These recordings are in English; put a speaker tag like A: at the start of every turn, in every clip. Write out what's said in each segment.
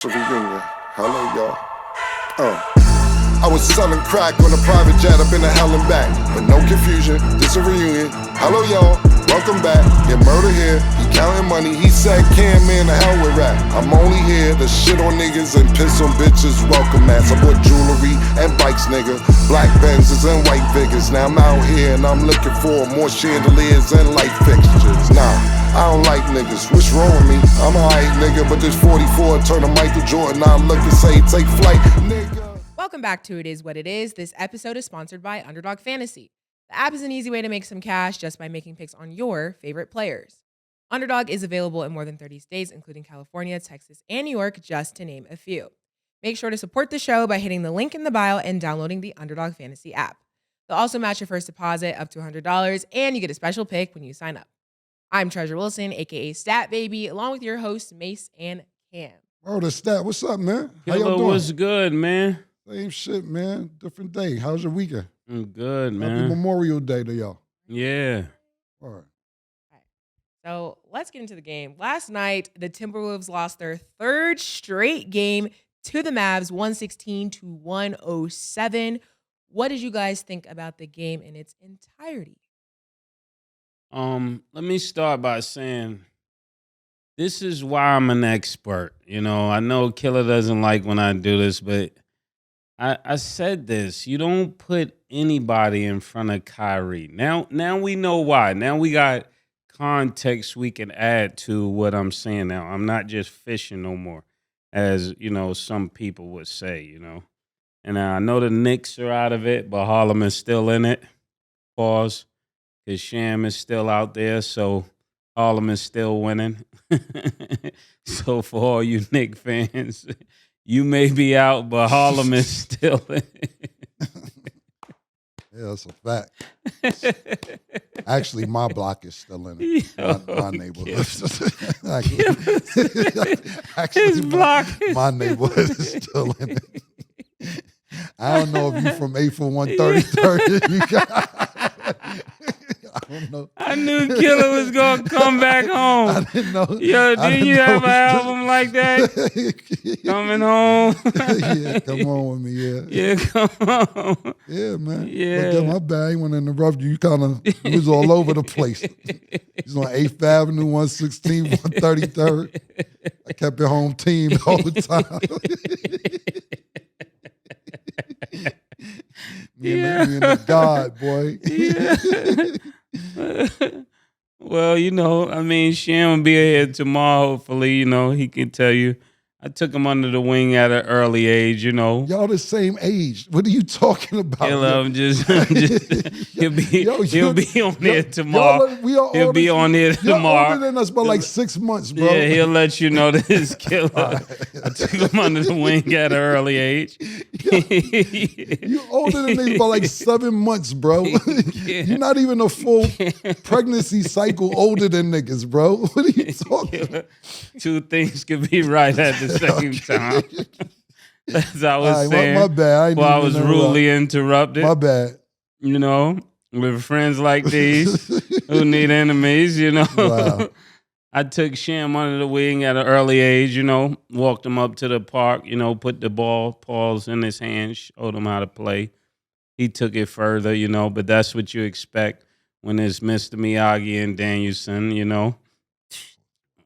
A: Reunion. Hello, y'all. I was selling crack on a private jet up in the hell and back. But no confusion, this a reunion. Hello, y'all. Welcome back. Get murder here. He counting money. He said, "Can man, the hell with rap. I'm only here to shit on niggas and piss on bitches. Welcome, ass. I bought jewelry and bikes, nigga. Black Benzes and white Vickers. Now I'm out here and I'm looking for more chandeliers and light fixtures. Nah. I don't like niggas, what's wrong with me? I'm a hype nigga, but this 44 turn to Michael Jordan. I look and say, take flight, nigga.
B: Welcome back to It Is What It Is. This episode is sponsored by Underdog Fantasy. The app is an easy way to make some cash just by making picks on your favorite players. Underdog is available in more than 30 states, including California, Texas, and New York, just to name a few. Make sure to support the show by hitting the link in the bio and downloading the Underdog Fantasy app. They'll also match your first deposit up to $100, and you get a special pick when you sign up. I'm Treasure Wilson, aka Stat Baby, along with your hosts, Mase and Cam.
C: Oh, the Stat. What's up, man? How
D: Hello,
C: y'all doing?
D: what's good, man?
C: Same shit, man. Different day. How's your weekend?
D: I'm good,
C: Happy
D: man.
C: Memorial Day to y'all.
D: Yeah.
C: All right.
B: So let's get into the game. Last night, the Timberwolves lost their third straight game to the Mavs, 116-107. What did you guys think about the game in its entirety?
D: Let me start by saying this is why I'm an expert. You know, I know Killer doesn't like when I do this, but I said this. You don't put anybody in front of Kyrie. Now we know why. Now we got context we can add to what I'm saying now. I'm not just fishing no more, as, you know, some people would say, you know. And I know the Knicks are out of it, but Harlem is still in it. Pause. Because Sham is still out there, so Harlem is still winning. So for all you Knicks fans, you may be out, but Harlem is still in.
C: Yeah, that's a fact. Actually, my block is still in it. My neighborhood.
D: His block.
C: My neighborhood is still in it. I don't know if you from 8 for 133rd. I don't know.
D: I knew Killer was going to come back home.
C: I didn't know.
D: Yo, didn't you have an album like that? Coming home?
C: Yeah, come on with me, yeah.
D: Yeah, come on.
C: Yeah, man.
D: Yeah.
C: But my bad. I ain't want to interrupt you. You kind of was all over the place. He's on 8th Avenue, 116, 133rd. I kept it home team the whole time. Me and the God, boy.
D: Well, you know, I mean, Sham will be here tomorrow. Hopefully, you know, he can tell you. I took him under the wing at an early age, you know.
C: Y'all the same age. What are you talking about?
D: I'm just he'll be on there tomorrow. He'll be on there tomorrow.
C: You're older than us by like 6 months, bro.
D: Yeah, he'll let you know this Killer.
C: Right.
D: I took him under the wing at an early age.
C: You older than me by like 7 months, bro. You're not even a full pregnancy cycle older than niggas, bro. What are you talking about?
D: Two things could be right at the same time. As I was saying,
C: my bad.
D: I was rudely interrupted.
C: My bad.
D: You know, with friends like these who need enemies, you know.
C: Wow.
D: I took Sham under the wing at an early age, you know, walked him up to the park, you know, put the balls in his hand, showed him how to play. He took it further, you know, but that's what you expect when it's Mr. Miyagi and Danielson, you know.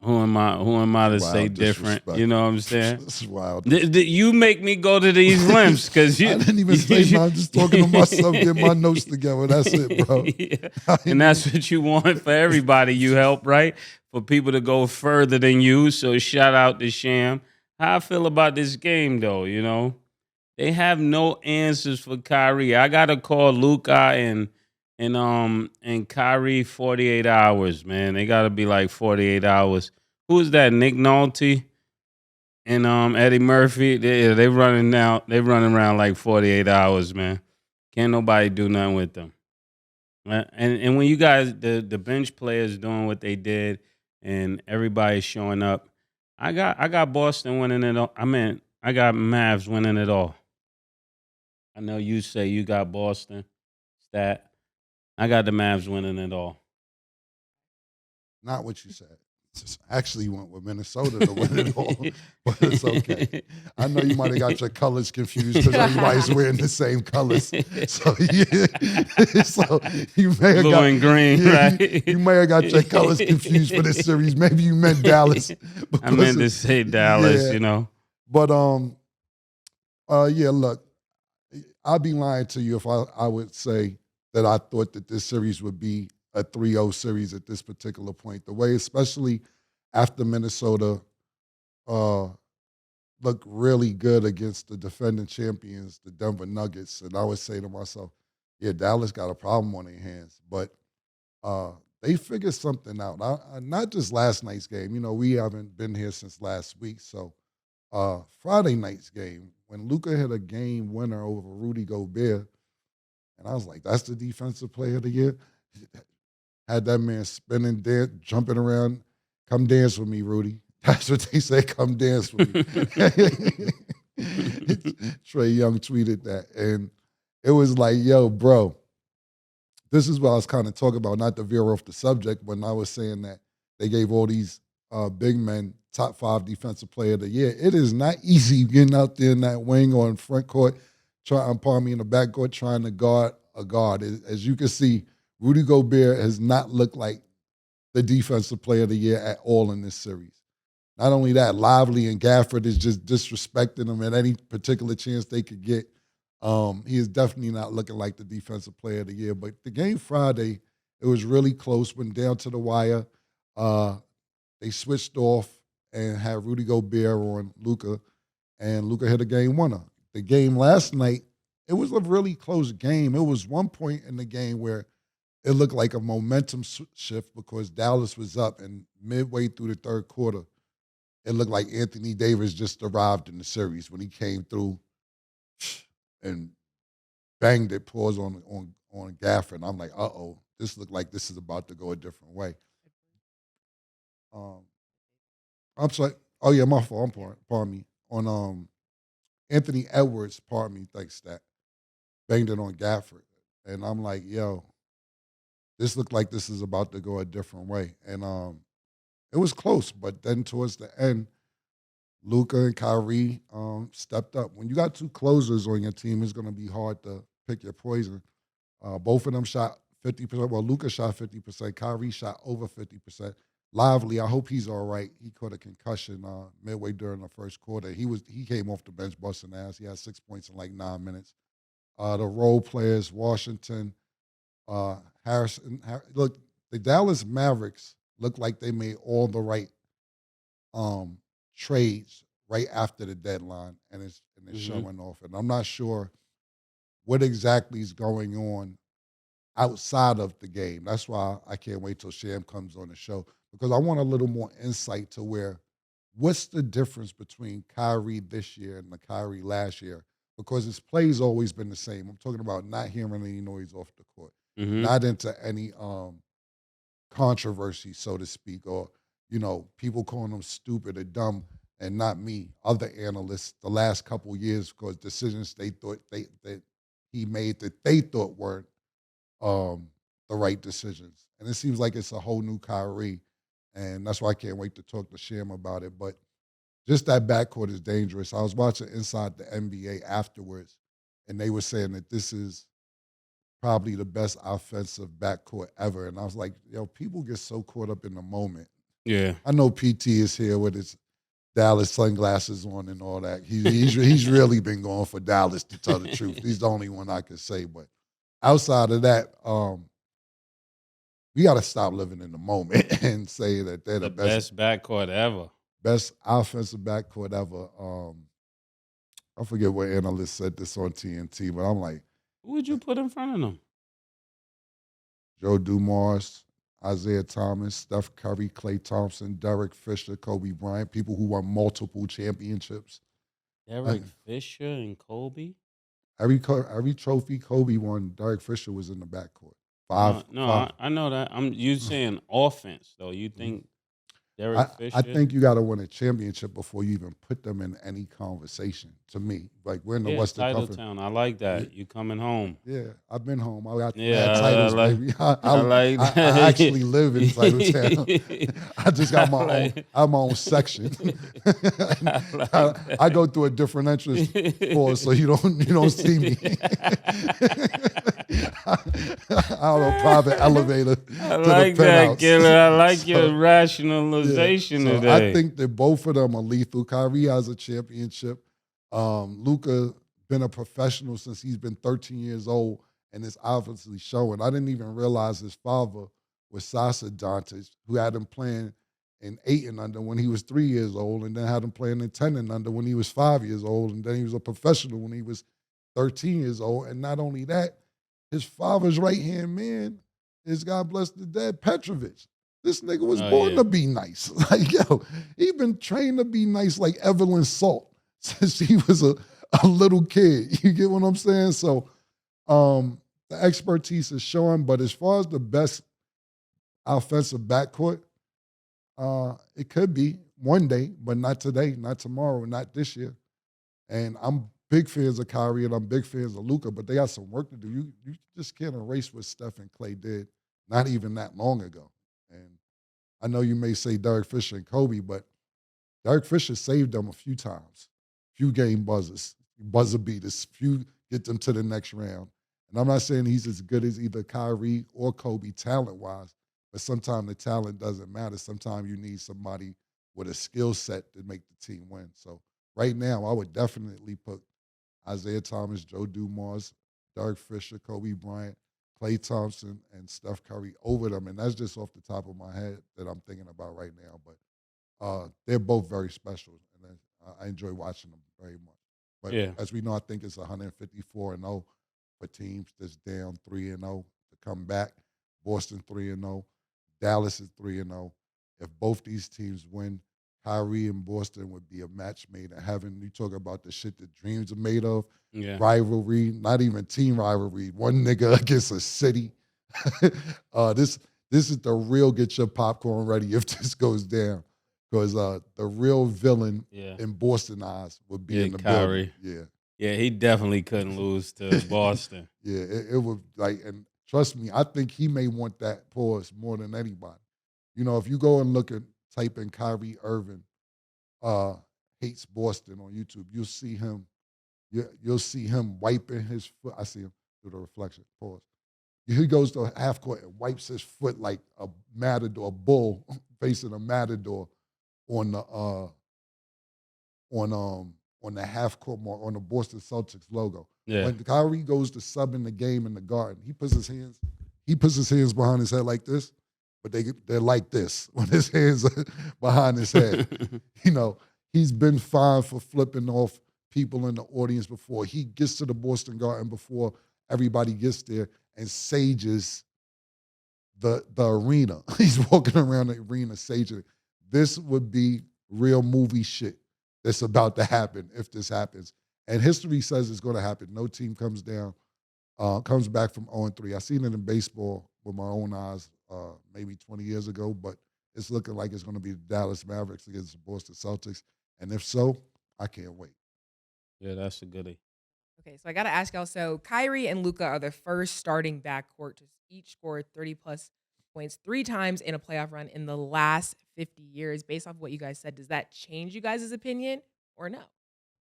D: Who am I to say different? You know what I'm saying?
C: This is wild.
D: You make me go to these limbs because you.
C: I didn't even say nothing. I'm just talking to myself, getting my notes together. That's it, bro.
D: Yeah. And that's what you want for everybody you help, right? For people to go further than you. So shout out to Sham. How I feel about this game, though, you know? They have no answers for Kyrie. I got to call Luka and Kyrie 48 hours, man. They got to be like 48 hours. Who's that? Nick Nolte and Eddie Murphy. They running now. They running around like 48 hours, man. Can't nobody do nothing with them. And when you guys, the bench players doing what they did, and everybody's showing up, I got Boston winning it all. I mean, I got Mavs winning it all. I know you say you got Boston. Stat. I got the Mavs winning it all.
C: Not what you said. Actually went with Minnesota to win it all, but it's okay. I know you might have got your colors confused because everybody's wearing the same colors. So so you may have
D: Blue and green, right?
C: You may have got your colors confused for this series. Maybe you meant Dallas.
D: I meant to say Dallas, you know.
C: But yeah, look, I'd be lying to you if I would say that I thought that this series would be a 3-0 series at this particular point. The way, especially after Minnesota looked really good against the defending champions, the Denver Nuggets, and I would say to myself, yeah, Dallas got a problem on their hands. But they figured something out. Not just last night's game. You know, we haven't been here since last week. So Friday night's game, when Luka hit a game winner over Rudy Gobert, and I was like, that's the defensive player of the year? Had that man spinning, jumping around. Come dance with me, Rudy. That's what they say, come dance with me. Trae Young tweeted that. And it was like, yo, bro, this is what I was kind of talking about, not to veer off the subject, when I was saying that they gave all these big men top 5 defensive player of the year. It is not easy getting out there in that wing or in front court, in the back court, trying to guard a guard. As you can see, Rudy Gobert has not looked like the defensive player of the year at all in this series. Not only that, Lively and Gafford is just disrespecting him at any particular chance they could get. He is definitely not looking like the defensive player of the year. But the game Friday, it was really close, went down to the wire. They switched off and had Rudy Gobert on Luka, and Luka hit a game winner. The game last night, it was a really close game. It was one point in the game where it looked like a momentum shift because Dallas was up, and midway through the third quarter, it looked like Anthony Davis just arrived in the series when he came through and banged it, pause on Gafford. And I'm like, uh-oh, this looked like this is about to go a different way. I'm sorry. Oh, yeah, my fault. Pardon me. On Anthony Edwards, pardon me, thanks, Stat, banged it on Gafford. And I'm like, yo, this looked like this is about to go a different way. And it was close, but then towards the end, Luka and Kyrie stepped up. When you got 2 closers on your team, it's going to be hard to pick your poison. Both of them shot 50%. Well, Luka shot 50%. Kyrie shot over 50%. Lively, I hope he's all right. He caught a concussion midway during the first quarter. He came off the bench busting ass. He had 6 points in like 9 minutes. The role players, Washington, Harrison. Look, the Dallas Mavericks look like they made all the right trades right after the deadline, and it's showing off. And I'm not sure what exactly is going on outside of the game. That's why I can't wait till Sham comes on the show, because I want a little more insight to what's the difference between Kyrie this year and the Kyrie last year, because his play's always been the same. I'm talking about not hearing any noise off the court, not into any controversy, so to speak, or, you know, people calling him stupid or dumb, and not me, other analysts the last couple years, because decisions they thought that he made that they thought weren't the right decisions. And it seems like it's a whole new Kyrie, and that's why I can't wait to talk to Sham about it. But just that backcourt is dangerous. I was watching Inside the NBA afterwards, and they were saying that this is probably the best offensive backcourt ever. And I was like, yo, people get so caught up in the moment.
D: Yeah.
C: I know PT is here with his Dallas sunglasses on and all that. He's really been going for Dallas, to tell the truth. He's the only one I could say. But outside of that, we got to stop living in the moment and say that they're the
D: best backcourt ever.
C: Best offensive backcourt ever. I forget what analyst said this on TNT, but I'm like,
D: who would you put in front of them?
C: Joe Dumars, Isaiah Thomas, Steph Curry, Klay Thompson, Derek Fisher, Kobe Bryant, people who won multiple championships.
D: Derek Fisher and Kobe?
C: Every trophy Kobe won, Derek Fisher was in the backcourt.
D: Five. I know that. You saying offense, though. You think Derek Fisher.
C: I think you got to win a championship before you even put them in any conversation. To me, like we're in the Western
D: Title
C: Conference.
D: Town. I like that. You coming home.
C: Yeah, I've been home. I got
D: Yeah,
C: titles, baby. I actually live in Title Town. I just got my own. I have my own section. I go through a different entrance door, so you don't see me. I have a private elevator.
D: I like that, Killer. I like your rationalization today.
C: I think that both of them are lethal. Kyrie has a championship. Luka been a professional since he's been 13 years old, and it's obviously showing. I didn't even realize his father was Sasa Dantas, who had him playing in 8 and under when he was 3 years old, and then had him playing in 10 and under when he was 5 years old, and then he was a professional when he was 13 years old. And not only that, his father's right-hand man is, God bless the dead, Petrovic. This nigga was born to be nice. Like, yo, he been trained to be nice like Evelyn Salt since he was a little kid. You get what I'm saying? So the expertise is showing, but as far as the best offensive backcourt, it could be one day, but not today, not tomorrow, not this year. And I'm big fans of Kyrie and I'm big fans of Luka, but they got some work to do. You just can't erase what Steph and Clay did not even that long ago. And I know you may say Derek Fisher and Kobe, but Derek Fisher saved them a few times, few game buzzers, buzzer beaters, few get them to the next round. And I'm not saying he's as good as either Kyrie or Kobe talent-wise, but sometimes the talent doesn't matter. Sometimes you need somebody with a skill set to make the team win. So right now, I would definitely put Isaiah Thomas, Joe Dumars, Derek Fisher, Kobe Bryant, Klay Thompson, and Steph Curry over them. And that's just off the top of my head that I'm thinking about right now. But they're both very special, and I enjoy watching them very much. But as we know, I think it's 154-0 for teams that's down 3-0 to come back. Boston 3-0. Dallas is 3-0. If both these teams win, Kyrie and Boston would be a match made in heaven. You talk about the shit that dreams are made of. Yeah. Rivalry, not even team rivalry. One nigga against a city. This is the real get your popcorn ready if this goes down. Because the real villain in Boston eyes would be in the Kyrie. Building.
D: Yeah, he definitely couldn't lose to Boston.
C: It would and trust me, I think he may want that pause more than anybody. You know, if you go and type in Kyrie Irving hates Boston on YouTube, you'll see him. You'll see him wiping his foot. I see him through the reflection. Pause. He goes to half court and wipes his foot like a matador, a bull facing a matador on the half court mark on the Boston Celtics logo. Yeah. When Kyrie goes to sub in the game in the Garden, he puts his hands behind his head like this. But they're like this when his hands are behind his head. You know, he's been fined for flipping off people in the audience before. He gets to the Boston Garden before everybody gets there and sages the arena. He's walking around the arena saging. This would be real movie shit that's about to happen if this happens. And history says it's going to happen. No team comes back from 0-3. I seen it in baseball with my own eyes maybe 20 years ago, but it's looking like it's going to be the Dallas Mavericks against the Boston Celtics. And if so, I can't wait.
D: Yeah, that's a goodie.
B: Okay, so I got to ask y'all, so Kyrie and Luka are the first starting backcourt to each score 30-plus points 3 times in a playoff run in the last 50 years. Based off what you guys said, does that change you guys' opinion or no?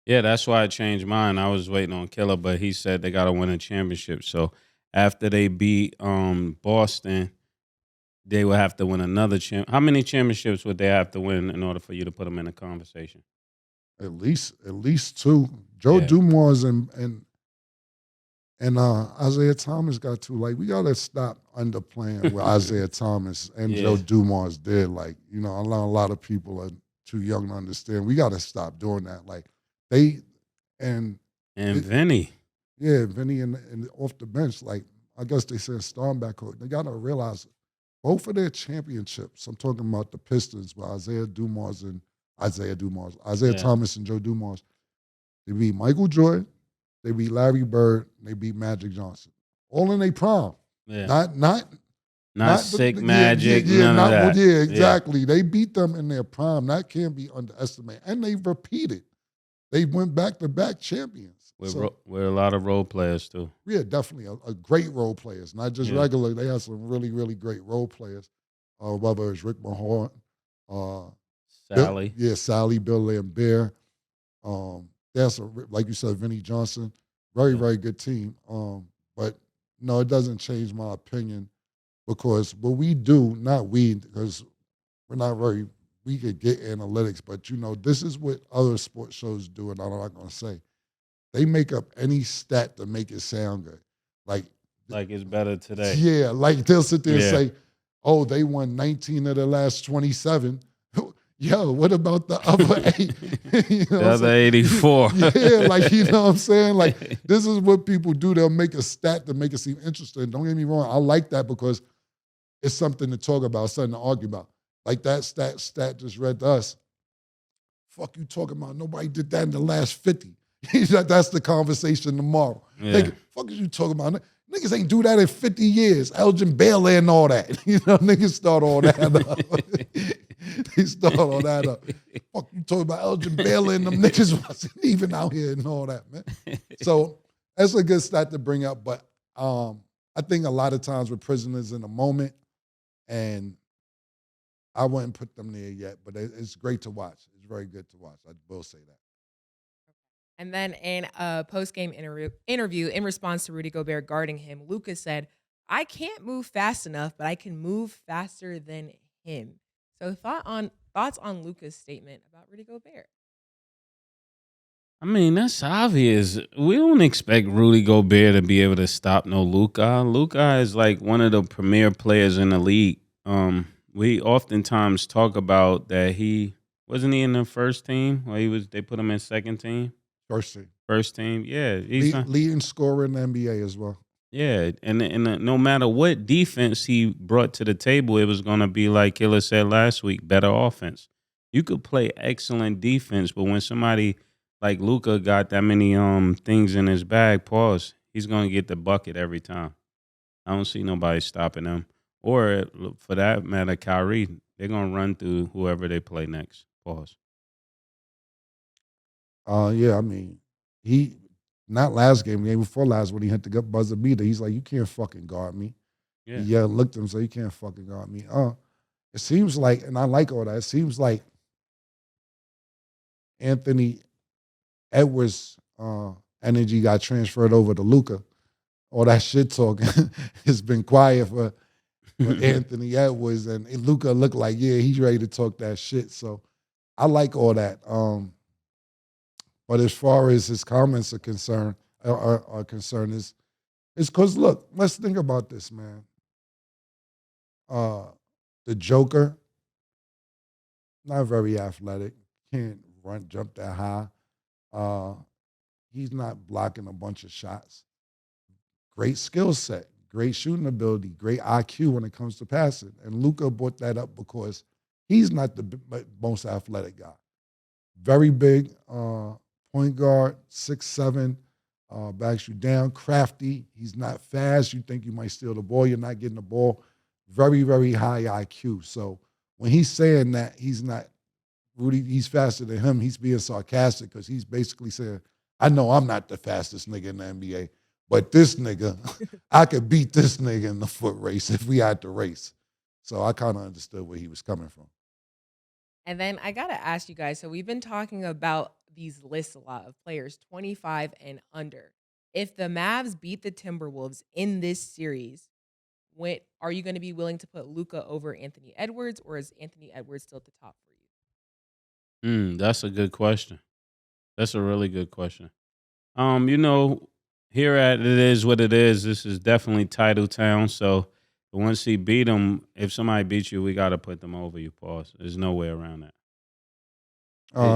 D: Yeah, that's why I changed mine. I was waiting on Killer, but he said they got to win a championship. So after they beat Boston, they would have to win another champ. How many championships would they have to win in order for you to put them in a conversation?
C: At least 2. Joe Dumars and Isaiah Thomas got 2. Like, we gotta stop underplaying what Isaiah Thomas and Joe Dumars did. Like, you know, a lot of people are too young to understand. We gotta stop doing that. Like, and
D: Vinny.
C: Yeah, Vinny and off the bench. Like, I guess they said storm backcourt. They gotta realize both of their championships, I'm talking about the Pistons with Isaiah Thomas and Joe Dumars, they beat Michael Jordan, they beat Larry Bird, they beat Magic Johnson. All in their prime. Yeah.
D: Not sick magic, none of that.
C: Yeah, exactly. They beat them in their prime. That can't be underestimated. And they repeated. They went back-to-back champions.
D: We're a lot of role players, too.
C: Yeah, definitely. A great role players, not just regular. They have some really, really great role players. Whether it's Rick Mahorn,
D: Sally.
C: Sally, Bill Lambert. There's like you said, Vinnie Johnson. Very, very good team. But no, it doesn't change my opinion because what we do, not we, because we're not very, we could get analytics, but this is what other sports shows do, and I'm not going to say. They make up any stat to make it sound good. Like
D: it's better today.
C: Yeah, like they'll sit there and say, oh, they won 19 of the last 27. Yo, what about the other 8?
D: The other 84.
C: Yeah, you know what I'm saying? Like, this is what people do. They'll make a stat to make it seem interesting. Don't get me wrong. I like that because it's something to talk about, something to argue about. Like that stat just read to us. Fuck you talking about? Nobody did that in the last 50. That's the conversation tomorrow.
D: Yeah.
C: Fuck is you talking about? Niggas ain't do that in 50 years. Elgin Baylor and all that. Niggas start all that up. They start all that up. Fuck you talking about Elgin Baylor and them niggas wasn't even out here and all that, man. So that's a good stat to bring up. But I think a lot of times we're prisoners in the moment, and I wouldn't put them there yet. But it's great to watch. It's very good to watch. I will say that.
B: And then in a post-game interview in response to Rudy Gobert guarding him, Luka said, I can't move fast enough, but I can move faster than him. So thoughts on Luka's statement about Rudy Gobert?
D: I mean, that's obvious. We don't expect Rudy Gobert to be able to stop no Luka. Luka is like one of the premier players in the league. We oftentimes talk about that wasn't he in the first team? Or they put him in second team?
C: First team.
D: Yeah.
C: Leading scorer in the NBA as well.
D: Yeah, and no matter what defense he brought to the table, it was going to be like Killer said last week, better offense. You could play excellent defense, but when somebody like Luka got that many things in his bag, he's going to get the bucket every time. I don't see nobody stopping him. Or, for that matter, Kyrie, they're going to run through whoever they play next.
C: Yeah, I mean, not last game, the game before last when he hit the buzzer beater, he's like, you can't fucking guard me. Yeah, looked at him, so you can't fucking guard me. It seems like, and I like all that, it seems like Anthony Edwards' energy got transferred over to Luka. All that shit talking has been quiet for Anthony Edwards, and Luka looked like, yeah, he's ready to talk that shit. So I like all that. But as far as his comments are concerned, is because, look, let's think about this, man. The Joker, not very athletic, can't jump that high. He's not blocking a bunch of shots. Great skill set, great shooting ability, great IQ when it comes to passing. And Luka brought that up because he's not the most athletic guy. Very big, point guard, 6'7", backs you down, crafty. He's not fast. You think you might steal the ball. You're not getting the ball. Very, very high IQ. So when he's saying that he's faster than him, he's being sarcastic because he's basically saying, I know I'm not the fastest nigga in the NBA, but this nigga, I could beat this nigga in the foot race if we had to race. So I kind of understood where he was coming from.
B: And then I got to ask you guys, so we've been talking about these lists a lot of players 25 and under. If the Mavs beat the Timberwolves in this series, are you going to be willing to put Luka over Anthony Edwards, or is Anthony Edwards still at the top for you?
D: That's a good question. That's a really good question. Here at It Is What It Is, this is definitely title town. So once he beat him, if somebody beats you, we got to put them over you, There's no way around that.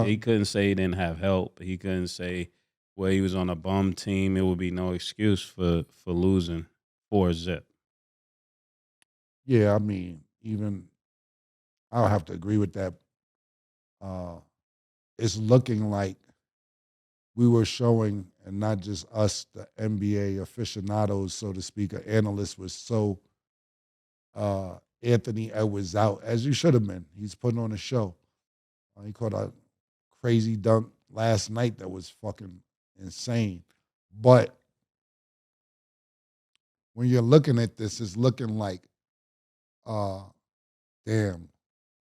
D: He couldn't say he didn't have help. He couldn't say, well, he was on a bum team. It would be no excuse for losing 4-0.
C: Yeah, I mean, even I'll have to agree with that. It's looking like we were showing, and not just us, the NBA aficionados, so to speak, or analysts, was so Anthony Edwards out, as you should have been. He's putting on a show. He caught a crazy dunk last night that was fucking insane. But when you're looking at this, it's looking like, damn,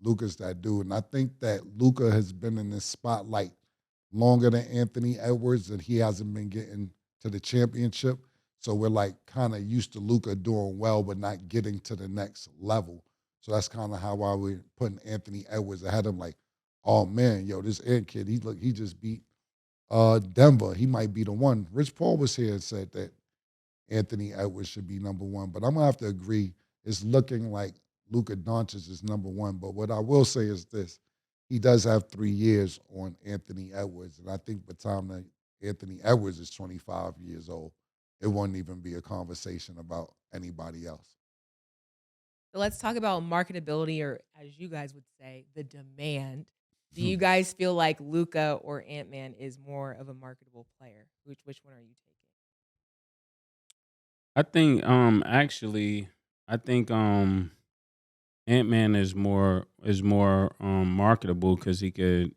C: Luka's that dude. And I think that Luka has been in this spotlight longer than Anthony Edwards, and he hasn't been getting to the championship. So we're like kind of used to Luka doing well, but not getting to the next level. So that's kind of how why we're putting Anthony Edwards ahead of him. Like, oh man, yo, this Ant kid, he just beat Denver. He might be the one. Rich Paul was here and said that Anthony Edwards should be number one, but I'm gonna have to agree. It's looking like Luka Doncic is number one. But what I will say is this: he does have 3 years on Anthony Edwards, and I think by the time that Anthony Edwards is 25 years old, it won't even be a conversation about anybody else.
B: So let's talk about marketability, or as you guys would say, the demand. Do you guys feel like Luka or Ant-Man is more of a marketable player? Which one are you taking?
D: I think I think Ant-Man is more marketable because he could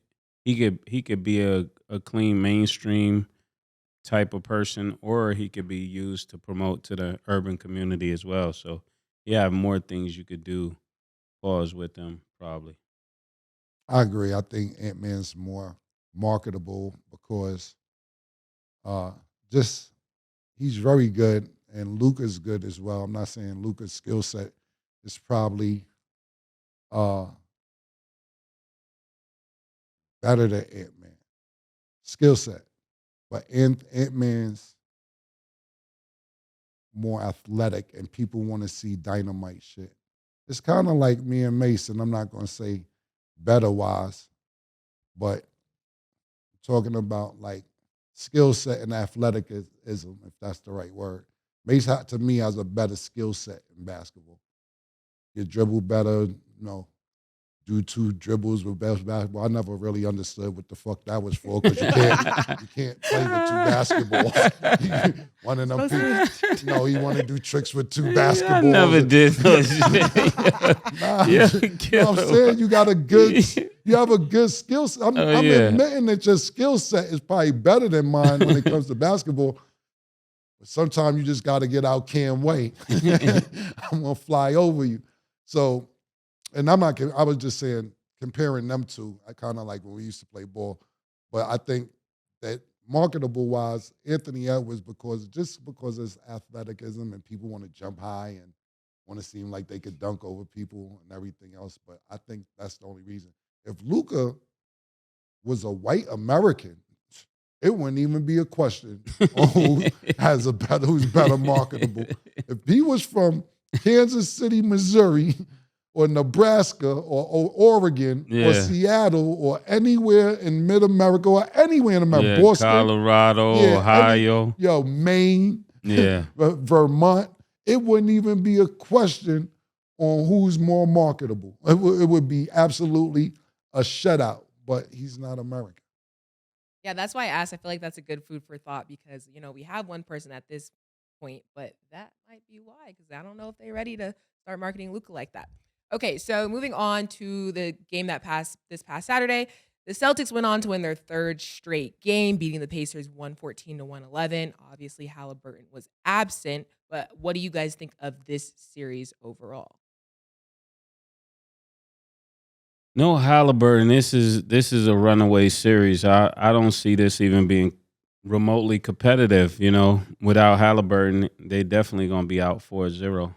D: be a clean mainstream type of person, or he could be used to promote to the urban community as well. So you have more things you could do pause with them probably.
C: I agree. I think Ant-Man's more marketable because just he's very good, and Luka's good as well. I'm not saying Luka's skill set is probably better than Ant-Man skill set, but Ant-Man's more athletic, and people want to see dynamite shit. It's kind of like me and Mase, and I'm not going to say better wise, but talking about like skill set and athleticism, if that's the right word. Mase, to me, has a better skill set in basketball. You dribble better, do 2 dribbles with best basketball. I never really understood what the fuck that was for, because you can't play with 2 basketballs. One of them people, he want to do tricks with 2 basketballs.
D: I never did those shit.
C: I'm saying you have a good skill set. I'm admitting that your skill set is probably better than mine when it comes to basketball. But sometimes you just got to get out, can't wait. I'm going to fly over you. So, and I was just saying, comparing them two, I kind of like when we used to play ball. But I think that marketable-wise, Anthony Edwards, because it's athleticism and people want to jump high and want to seem like they could dunk over people and everything else. But I think that's the only reason. If Luka was a white American, it wouldn't even be a question on who's better marketable. If he was from Kansas City, Missouri, or Nebraska, or Oregon, or Seattle, or anywhere in mid-America, or anywhere in America, Boston,
D: Colorado, Ohio,
C: Maine, Vermont, it wouldn't even be a question on who's more marketable. It would be absolutely a shutout, but he's not American.
B: Yeah, that's why I asked. I feel like that's a good food for thought because, we have one person at this point, but that might be why, because I don't know if they're ready to start marketing Luka like that. Okay, so moving on to the game that passed this past Saturday, the Celtics went on to win their 3rd straight game, beating the Pacers 114-111. Obviously, Halliburton was absent, but what do you guys think of this series overall?
D: No Halliburton. This is a runaway series. I don't see this even being remotely competitive. Without Halliburton, they definitely gonna be out 4-0.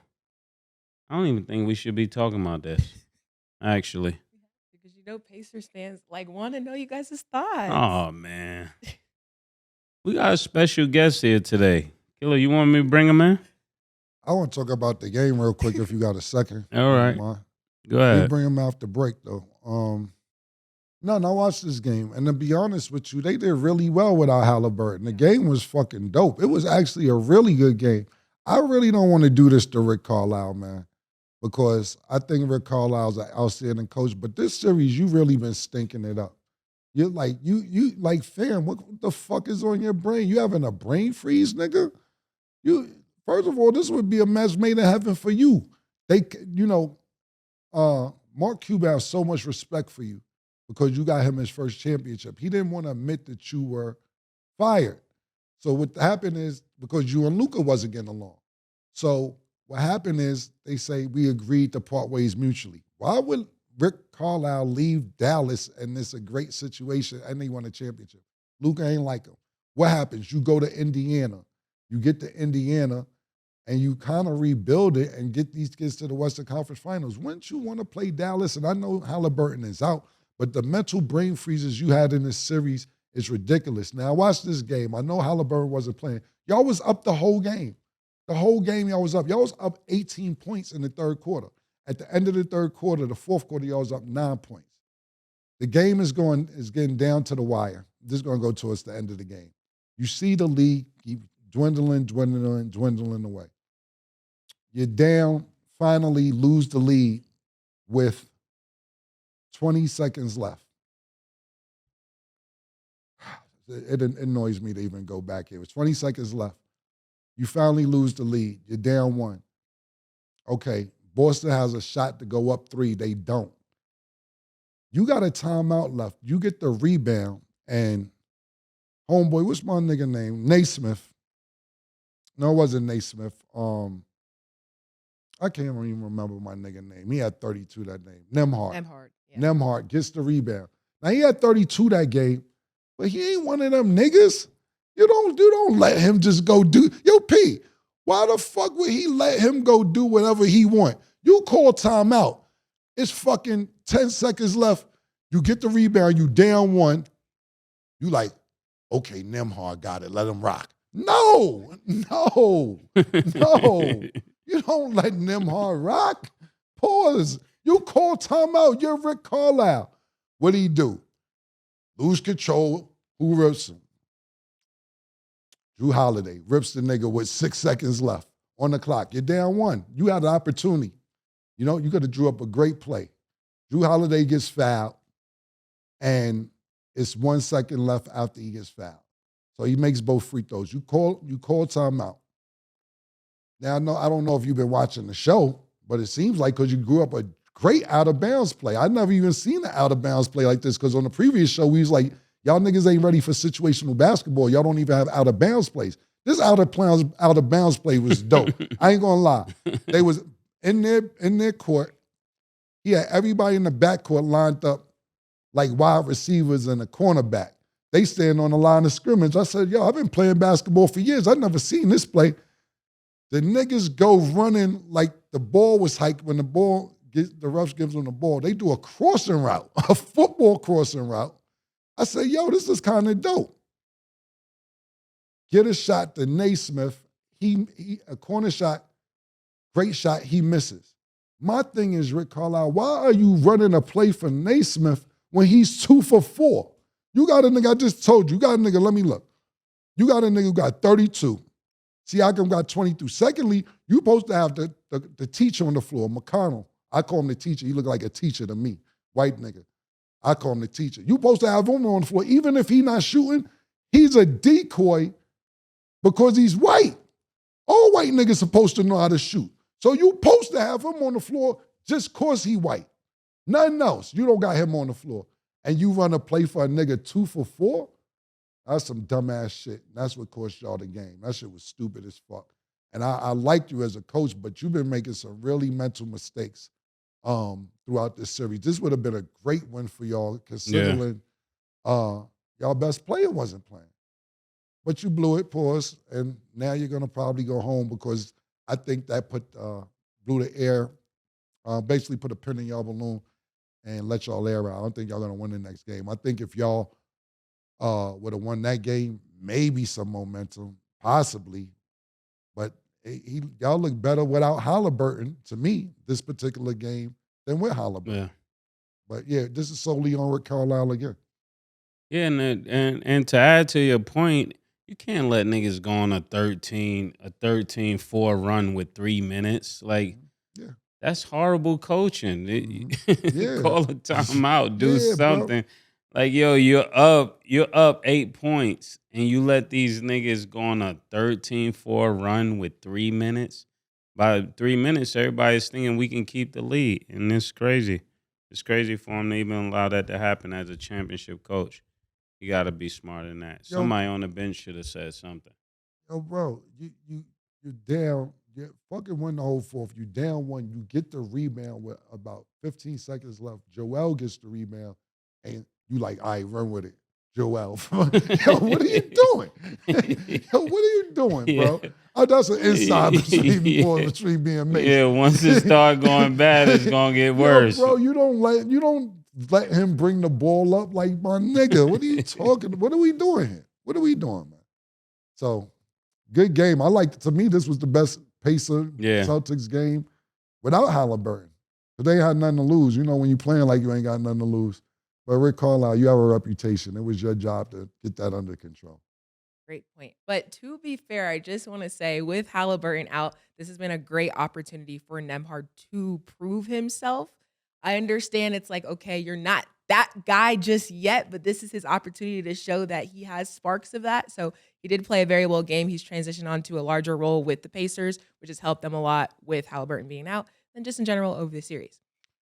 D: I don't even think we should be talking about this, actually.
B: Because Pacers fans want to know you guys' thoughts.
D: Oh man, we got a special guest here today. Killer, you want me to bring him in?
C: I want to talk about the game real quick if you got a second.
D: All right. Go ahead.
C: We bring him after break, though. I watched this game, and to be honest with you, they did really well without Halliburton. The game was fucking dope. It was actually a really good game. I really don't want to do this to Rick Carlisle, man, because I think Rick Carlisle's an outstanding coach, but this series, you really been stinking it up. You're like, fam, what the fuck is on your brain? You having a brain freeze, nigga? First of all, this would be a match made in heaven for you. Mark Cuban has so much respect for you because you got him his first championship. He didn't want to admit that you were fired. So what happened is, because you and Luka wasn't getting along. So what happened is they say we agreed to part ways mutually. Why would Rick Carlisle leave Dallas and it's a great situation and they won a championship? Luka ain't like him. What happens? You go to Indiana. You get to Indiana and you kind of rebuild it and get these kids to the Western Conference Finals. Wouldn't you want to play Dallas? And I know Halliburton is out, but the mental brain freezes you had in this series is ridiculous. Now, watch this game. I know Halliburton wasn't playing. Y'all was up the whole game. The whole game y'all was up. Y'all was up 18 points in the third quarter. At the end of the third quarter, the fourth quarter, y'all was up 9 points. The game is getting down to the wire. This is going to go towards the end of the game. You see the lead keep dwindling away. You're down, finally lose the lead with 20 seconds left. It annoys me to even go back here. It's 20 seconds left. You finally lose the lead. You're down 1. Okay, Boston has a shot to go up 3. They don't. You got a timeout left. You get the rebound, and homeboy, what's my nigga name? Naismith. No, it wasn't Naismith. I can't even remember my nigga name. He had 32 that name. Nembhard.
B: Yeah.
C: Nembhard gets the rebound. Now, he had 32 that game, but he ain't one of them niggas. You don't let him just go do. Yo, P, why the fuck would he let him go do whatever he want? You call timeout. It's fucking 10 seconds left. You get the rebound. You down 1. You like, okay, Nembhard got it. Let him rock. No. You don't let Nembhard rock. Pause. You call timeout. You're Rick Carlisle. What do he do? Lose control. Who rips him? Drew Holiday rips the nigga with 6 seconds left on the clock. You're down 1. You had an opportunity. You could have drew up a great play. Drew Holiday gets fouled, and it's 1 second left after he gets fouled. So he makes both free throws. You call timeout. Now, I don't know if you've been watching the show, but it seems like because you grew up a great out-of-bounds play. I never even seen an out-of-bounds play like this because on the previous show, we was like, y'all niggas ain't ready for situational basketball. Y'all don't even have out-of-bounds plays. This out-of-bounds play was dope. I ain't gonna lie. They was in their court. He had everybody in the backcourt lined up like wide receivers and a cornerback. They stand on the line of scrimmage. I said, yo, I've been playing basketball for years. I've never seen this play. The niggas go running like the ball was hiked. When the refs gives them the ball, they do a crossing route, a football crossing route. I say, yo, this is kind of dope. Get a shot to Naismith. He a corner shot, great shot, he misses. My thing is, Rick Carlisle, why are you running a play for Naismith when he's 2 for 4? You got a nigga, I just told you, got a nigga, let me look. You got a nigga who got 32. Siakam got 22. Secondly, you supposed to have the teacher on the floor, McConnell. I call him the teacher. He look like a teacher to me, white nigga. I call him the teacher. You supposed to have him on the floor. Even if he not shooting, he's a decoy because he's white. All white niggas supposed to know how to shoot. So you supposed to have him on the floor just cause he white. Nothing else. You don't got him on the floor. And you run a play for a nigga 2 for 4? That's some dumbass shit. That's what cost y'all the game. That shit was stupid as fuck. And I liked you as a coach, but you've been making some really mental mistakes throughout this series. This would have been a great win for y'all considering y'all best player wasn't playing. But you blew it, pause, and now you're going to probably go home because I think that blew the air, basically put a pin in y'all balloon and let y'all air out. I don't think y'all going to win the next game. I think if y'all would have won that game, maybe some momentum, possibly. But y'all look better without Halliburton, to me, this particular game, than with Halliburton.
D: Yeah.
C: But yeah, this is solely on Rick Carlisle again.
D: Yeah, and to add to your point, you can't let niggas go on a 13-4 run with 3 minutes. Like,
C: yeah.
D: That's horrible coaching.
C: Yeah.
D: Call a timeout, do something.
C: Bro.
D: Like, yo, you're up 8 points, and you let these niggas go on a 13-4 run with 3 minutes. by 3 minutes, everybody's thinking we can keep the lead, and it's crazy. It's crazy for him to even allow that to happen as a championship coach. You got to be smarter than that.
C: Yo.
D: Somebody on the bench should have said something.
C: Yo, bro, you down. You fucking win the whole fourth. You down one. You get the rebound with about 15 seconds left. Joel gets the rebound, and you like, all right, run with it. Joel. Yo, what are you doing? Yo, what are you doing, bro?
D: Yeah.
C: Oh, that's an inside between me and Mase.
D: Yeah, once it start going bad, it's gonna get worse.
C: Yo, bro, you don't let him bring the ball up like my nigga. What are you talking? What are we doing here? What are we doing, man? So, good game. To me, this was the best Pacer Celtics game without Halliburton. But they had nothing to lose. You know, when you playing like you ain't got nothing to lose. But Rick Carlisle, you have a reputation. It was your job to get that under control.
B: Great point. But to be fair, I just want to say with Halliburton out, this has been a great opportunity for Nembhard to prove himself. I understand it's like, okay, you're not that guy just yet, but this is his opportunity to show that he has sparks of that. So he did play a very well game. He's transitioned on to a larger role with the Pacers, which has helped them a lot with Halliburton being out and just in general over the series.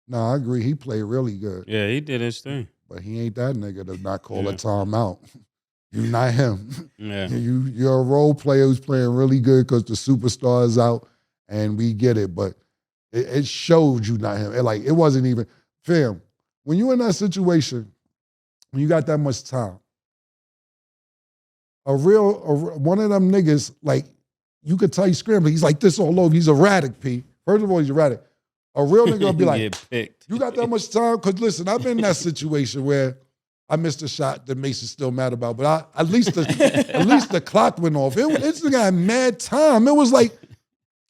C: No, I agree. He played really good.
D: Yeah, he did his thing.
C: But he ain't that nigga to not call a timeout. You're not him.
D: Yeah.
C: You're a role player who's playing really good because the superstar is out, and we get it. But it showed you not him. It wasn't even fam. When you're in that situation, when you got that much time, one of them niggas, like, you could tell he's scrambling. He's like this all over. He's erratic, P. First of all, he's erratic. A real nigga will be like,
D: Get picked.
C: you got that much time? Because listen, I've been in that situation where I missed a shot that Mase is still mad about, but at least the clock went off. It's got mad time. It was like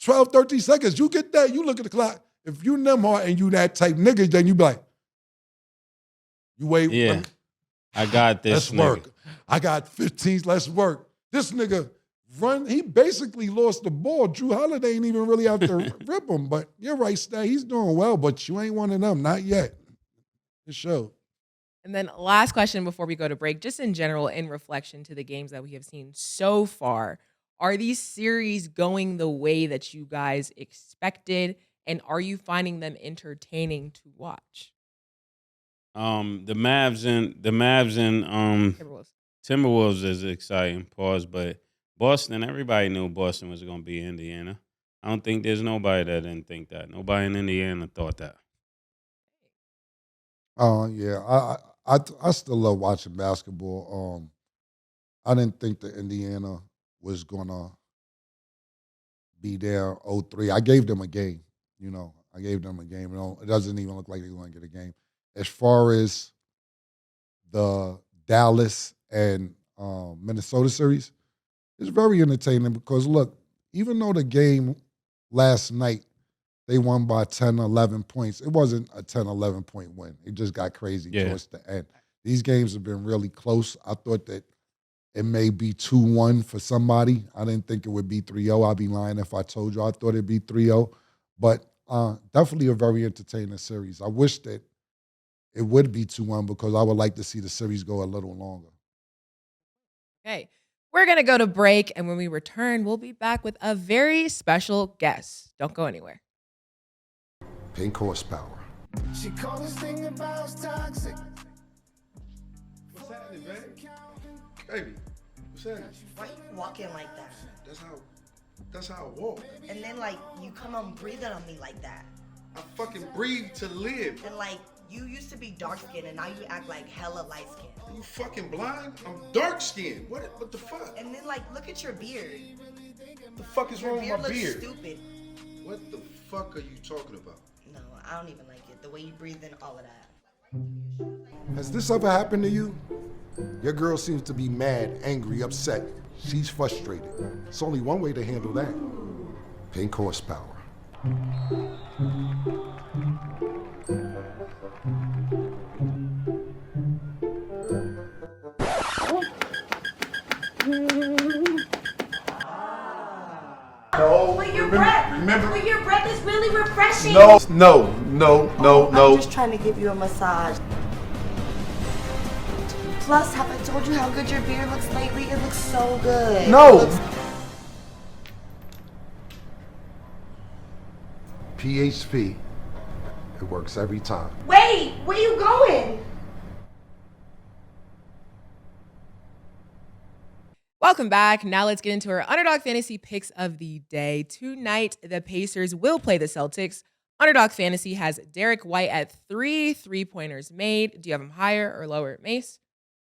C: 12, 13 seconds. You get that, you look at the clock. If you Nembhard and you that type nigga, then you be like, you wait.
D: Yeah. I got this.
C: Let's work. I got 15, let's work. This nigga run, he basically lost the ball. Drew Holiday ain't even really out to rip him, but you're right, Stat. He's doing well, but you ain't one of them, not yet. It showed.
B: And then last question before we go to break, just in general, in reflection to the games that we have seen so far, are these series going the way that you guys expected? And are you finding them entertaining to watch?
D: The Mavs and Timberwolves is exciting, but Boston, everybody knew Boston was going to be Indiana. I don't think there's nobody that didn't think that. Nobody in Indiana thought that.
C: Yeah, I still love watching basketball. I didn't think that Indiana was gonna be down 0-3. I gave them a game. I gave them a game. It doesn't even look like they're going to get a game. As far as the Dallas and Minnesota series, it's very entertaining because, look, even though the game last night, they won by 10, 11 points. It wasn't a 10, 11-point win. It just got crazy towards the end. These games have been really close. I thought that it may be 2-1 for somebody. I didn't think it would be 3-0. I'd be lying if I told you I thought it'd be 3-0. But definitely a very entertaining series. I wish that it would be 2-1 because I would like to see the series go a little longer.
B: Okay, we're going to go to break. And when we return, we'll be back with a very special guest. Don't go anywhere.
A: Pink horsepower.
E: She called this thing about toxic.
A: What's happening, man? Baby, what's happening?
F: Why you walking like that?
A: That's how I walk.
F: And then you come on breathing on me like that.
A: I fucking breathe to live.
F: And you used to be dark skinned and now you act like hella light skinned.
A: Are you fucking blind? I'm dark skinned. What the fuck?
F: And then look at your beard.
A: What the fuck is
F: Your
A: wrong with
F: beard
A: my
F: looks
A: beard?
F: stupid.
A: What the fuck are you talking about?
F: No, I don't even like it. The way you breathe in all of that.
A: Has this ever happened to you? Your girl seems to be mad, angry, upset. She's frustrated. It's only one way to handle that. Pink horsepower.
F: But your breath is really refreshing.
A: No.
F: I'm just trying to give you a massage. Plus, have I told you how good your beard looks lately? It looks so good.
A: No.
G: PHP. It works every time.
F: Wait, where you going?
B: Welcome back. Now let's get into our Underdog Fantasy picks of the day. Tonight, the Pacers will play the Celtics. Underdog Fantasy has Derek White at 3 3-pointers made. Do you have him higher or lower, Mase?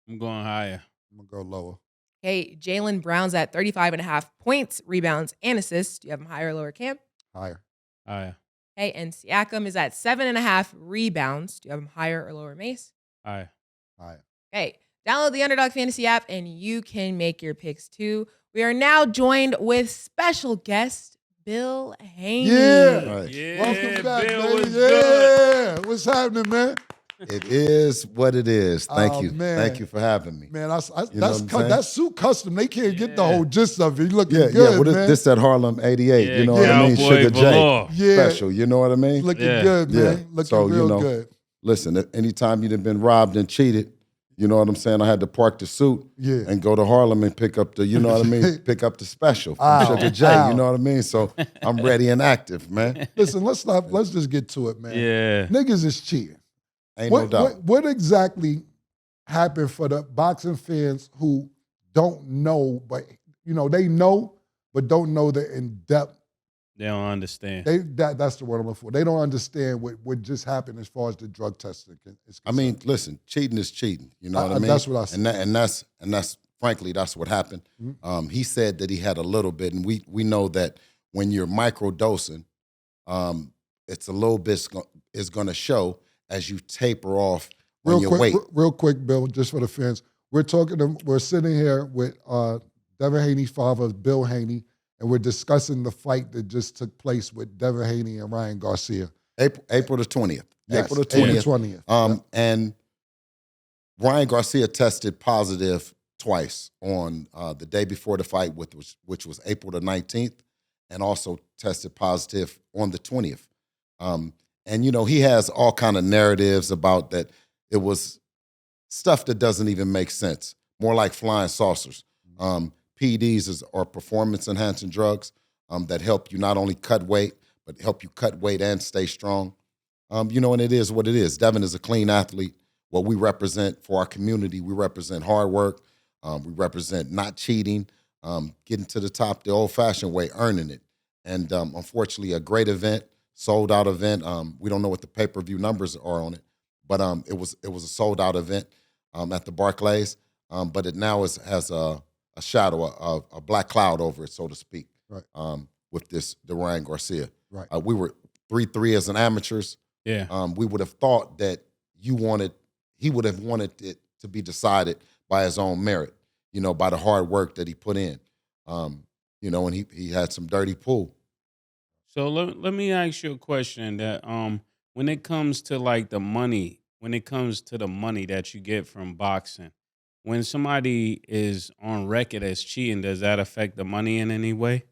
D: I'm going higher.
C: I'm going to go lower.
B: Okay, Jalen Brown's at 35.5 points, rebounds, and assists. Do you have him higher or lower, Cam?
C: Higher.
D: Higher.
B: Okay, and Siakam is at 7.5 rebounds. Do you have him higher or lower, Mase?
D: Higher.
C: Higher.
B: Okay, download the Underdog Fantasy app and you can make your picks too. We are now joined with special guest Bill Haney.
C: Yeah.
H: Right.
D: Yeah,
C: Welcome back,
D: Bill
C: baby.
D: was good.
C: Yeah. What's happening, man?
H: It is what it is. Thank
C: Oh,
H: you.
C: man.
H: Thank you for having me.
C: Man,
H: You know what I'm saying?
C: that's suit custom. They can't get the
D: Yeah.
C: whole gist of it. You looking
H: Yeah,
C: good,
H: yeah. Well,
C: man.
H: this that Harlem 88.
D: Yeah,
H: you know what I mean?
D: Cowboy
H: Sugar
D: velour.
H: J.
C: Yeah.
H: Special. You know what I mean?
C: Looking
D: Yeah.
C: good, man.
H: Yeah.
C: Looking
H: So, you
C: real
H: know,
C: good.
H: Listen, anytime you've been robbed and cheated, you know what I'm saying? I had to park the suit
C: Yeah.
H: and go to Harlem and pick up the, you know what I mean? Pick up the special from
C: Ow.
H: Sugar J.
C: Ow.
H: You know what I mean? So I'm ready and active, man.
C: Listen, let's just get to it, man.
D: Yeah.
C: Niggas is cheating.
H: Ain't no doubt.
C: What exactly happened for the boxing fans who don't know, but they know, but don't know the in-depth.
D: They don't understand.
C: That's the word I'm looking for. They don't understand what just happened as far as the drug testing is
H: I mean,
C: concerned.
H: listen, cheating is cheating. You know what I mean?
C: That's what I said.
H: And that's frankly, that's what happened. He said that he had a little bit, and we know that when you're microdosing, it's a little bit is going to show as you taper off on your weight.
C: Real quick, Bill, just for the fans. We're sitting here with Devin Haney's father, Bill Haney, and we're discussing the fight that just took place with Devin Haney and Ryan Garcia.
H: April the 20th.
C: Yes,
H: April the 20th.
C: 20th.
H: And Ryan Garcia tested positive twice on the day before the fight, which was April the 19th, and also tested positive on the 20th. And, he has all kind of narratives about that it was stuff that doesn't even make sense, more like flying saucers. PEDs are performance-enhancing drugs that help you not only cut weight, but help you cut weight and stay strong. And it is what it is. Devin is a clean athlete. What we represent for our community, we represent hard work. We represent not cheating, getting to the top the old-fashioned way, earning it. And unfortunately, a great event, sold-out event. We don't know what the pay-per-view numbers are on it, but it was a sold-out event at the Barclays. But it now has a shadow, a black cloud over it, so to speak,
C: Right.
H: with the Ryan Garcia.
C: Right.
H: We were 3-3 as an amateurs.
D: Yeah.
H: We would have thought that he would have wanted it to be decided by his own merit, by the hard work that he put in. And he had some dirty pool.
D: So let me ask you a question that when it comes to like the money, that you get from boxing, when somebody is on record as cheating, does that affect the money in any way?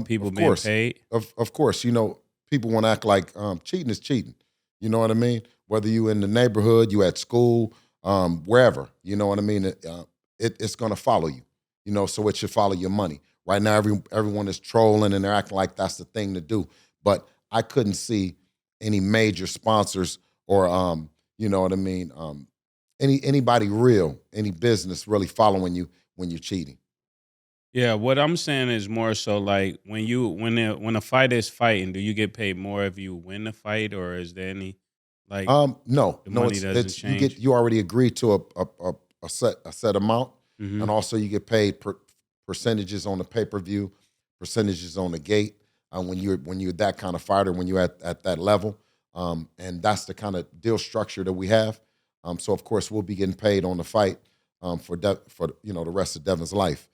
D: People
H: Of
D: being
H: course.
D: paid?
H: Of course, people want to act like cheating is cheating. You know what I mean? Whether you in the neighborhood, you at school, wherever, you know what I mean? It's going to follow you, so it should follow your money. Right now, everyone is trolling and they're acting like that's the thing to do. But I couldn't see any major sponsors or, you know what I mean, anybody real, any business really following you when you're cheating.
D: Yeah, what I'm saying is more so like when a fighter is fighting, do you get paid more if you win the fight, or is there any like
H: No,
D: the money doesn't
H: it's
D: change?
H: you already agreed to a set amount,
D: Mhm.
H: and also you get paid percentages on the pay-per-view, percentages on the gate when you're that kind of fighter, when you're at that level, and that's the kind of deal structure that we have. So of course we'll be getting paid on the fight for the rest of Devin's life.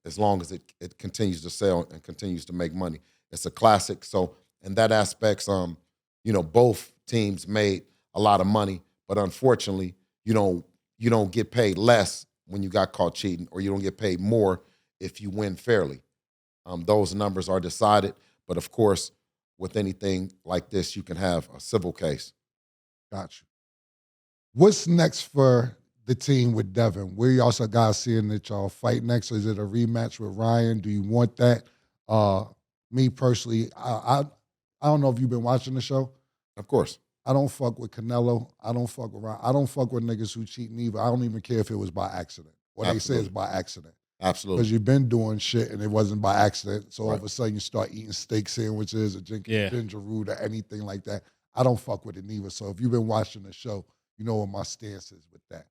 H: As long as it continues to sell and continues to make money. It's a classic. So in that aspect, both teams made a lot of money, but unfortunately, you don't get paid less when you got caught cheating, or you don't get paid more if you win fairly. Those numbers are decided, but of course, with anything like this, you can have a civil case.
C: Gotcha. What's next for the team with Devin? Where y'all guys seeing that y'all fight next? Is it a rematch with Ryan? Do you want that? Me personally, I I don't know if you've been watching the show.
H: Of course.
C: I don't fuck with Canelo. I don't fuck with Ron. I don't fuck with niggas who cheat neither. I don't even care if it was by accident. What they say is by accident.
H: Absolutely.
C: Because you've been doing shit and it wasn't by accident. So all of a sudden you start eating steak sandwiches or drinking ginger root or anything like that. I don't fuck with it neither. So if you've been watching the show, you know what my stance is with that.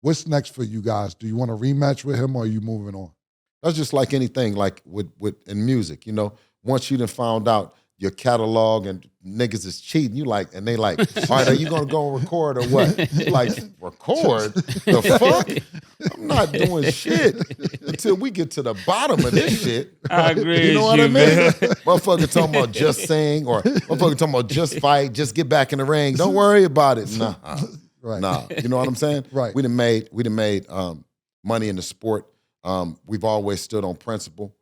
C: What's next for you guys? Do you want a rematch with him or are you moving on?
H: That's just like anything, like with in music, you know. Once you done found out your catalog and niggas is cheating, you like, and they like, all right, are you gonna go record or what? You like, record? The fuck? I'm not doing shit until we get to the bottom of this shit.
D: I agree.
H: You know what I mean? Motherfucker talking about just sing or motherfucker talking about just fight, just get back in the ring. Don't worry about it. Nah.
C: Right.
H: Nah. You know what I'm saying?
C: Right.
H: We done made money in the sport. We've always stood on principle.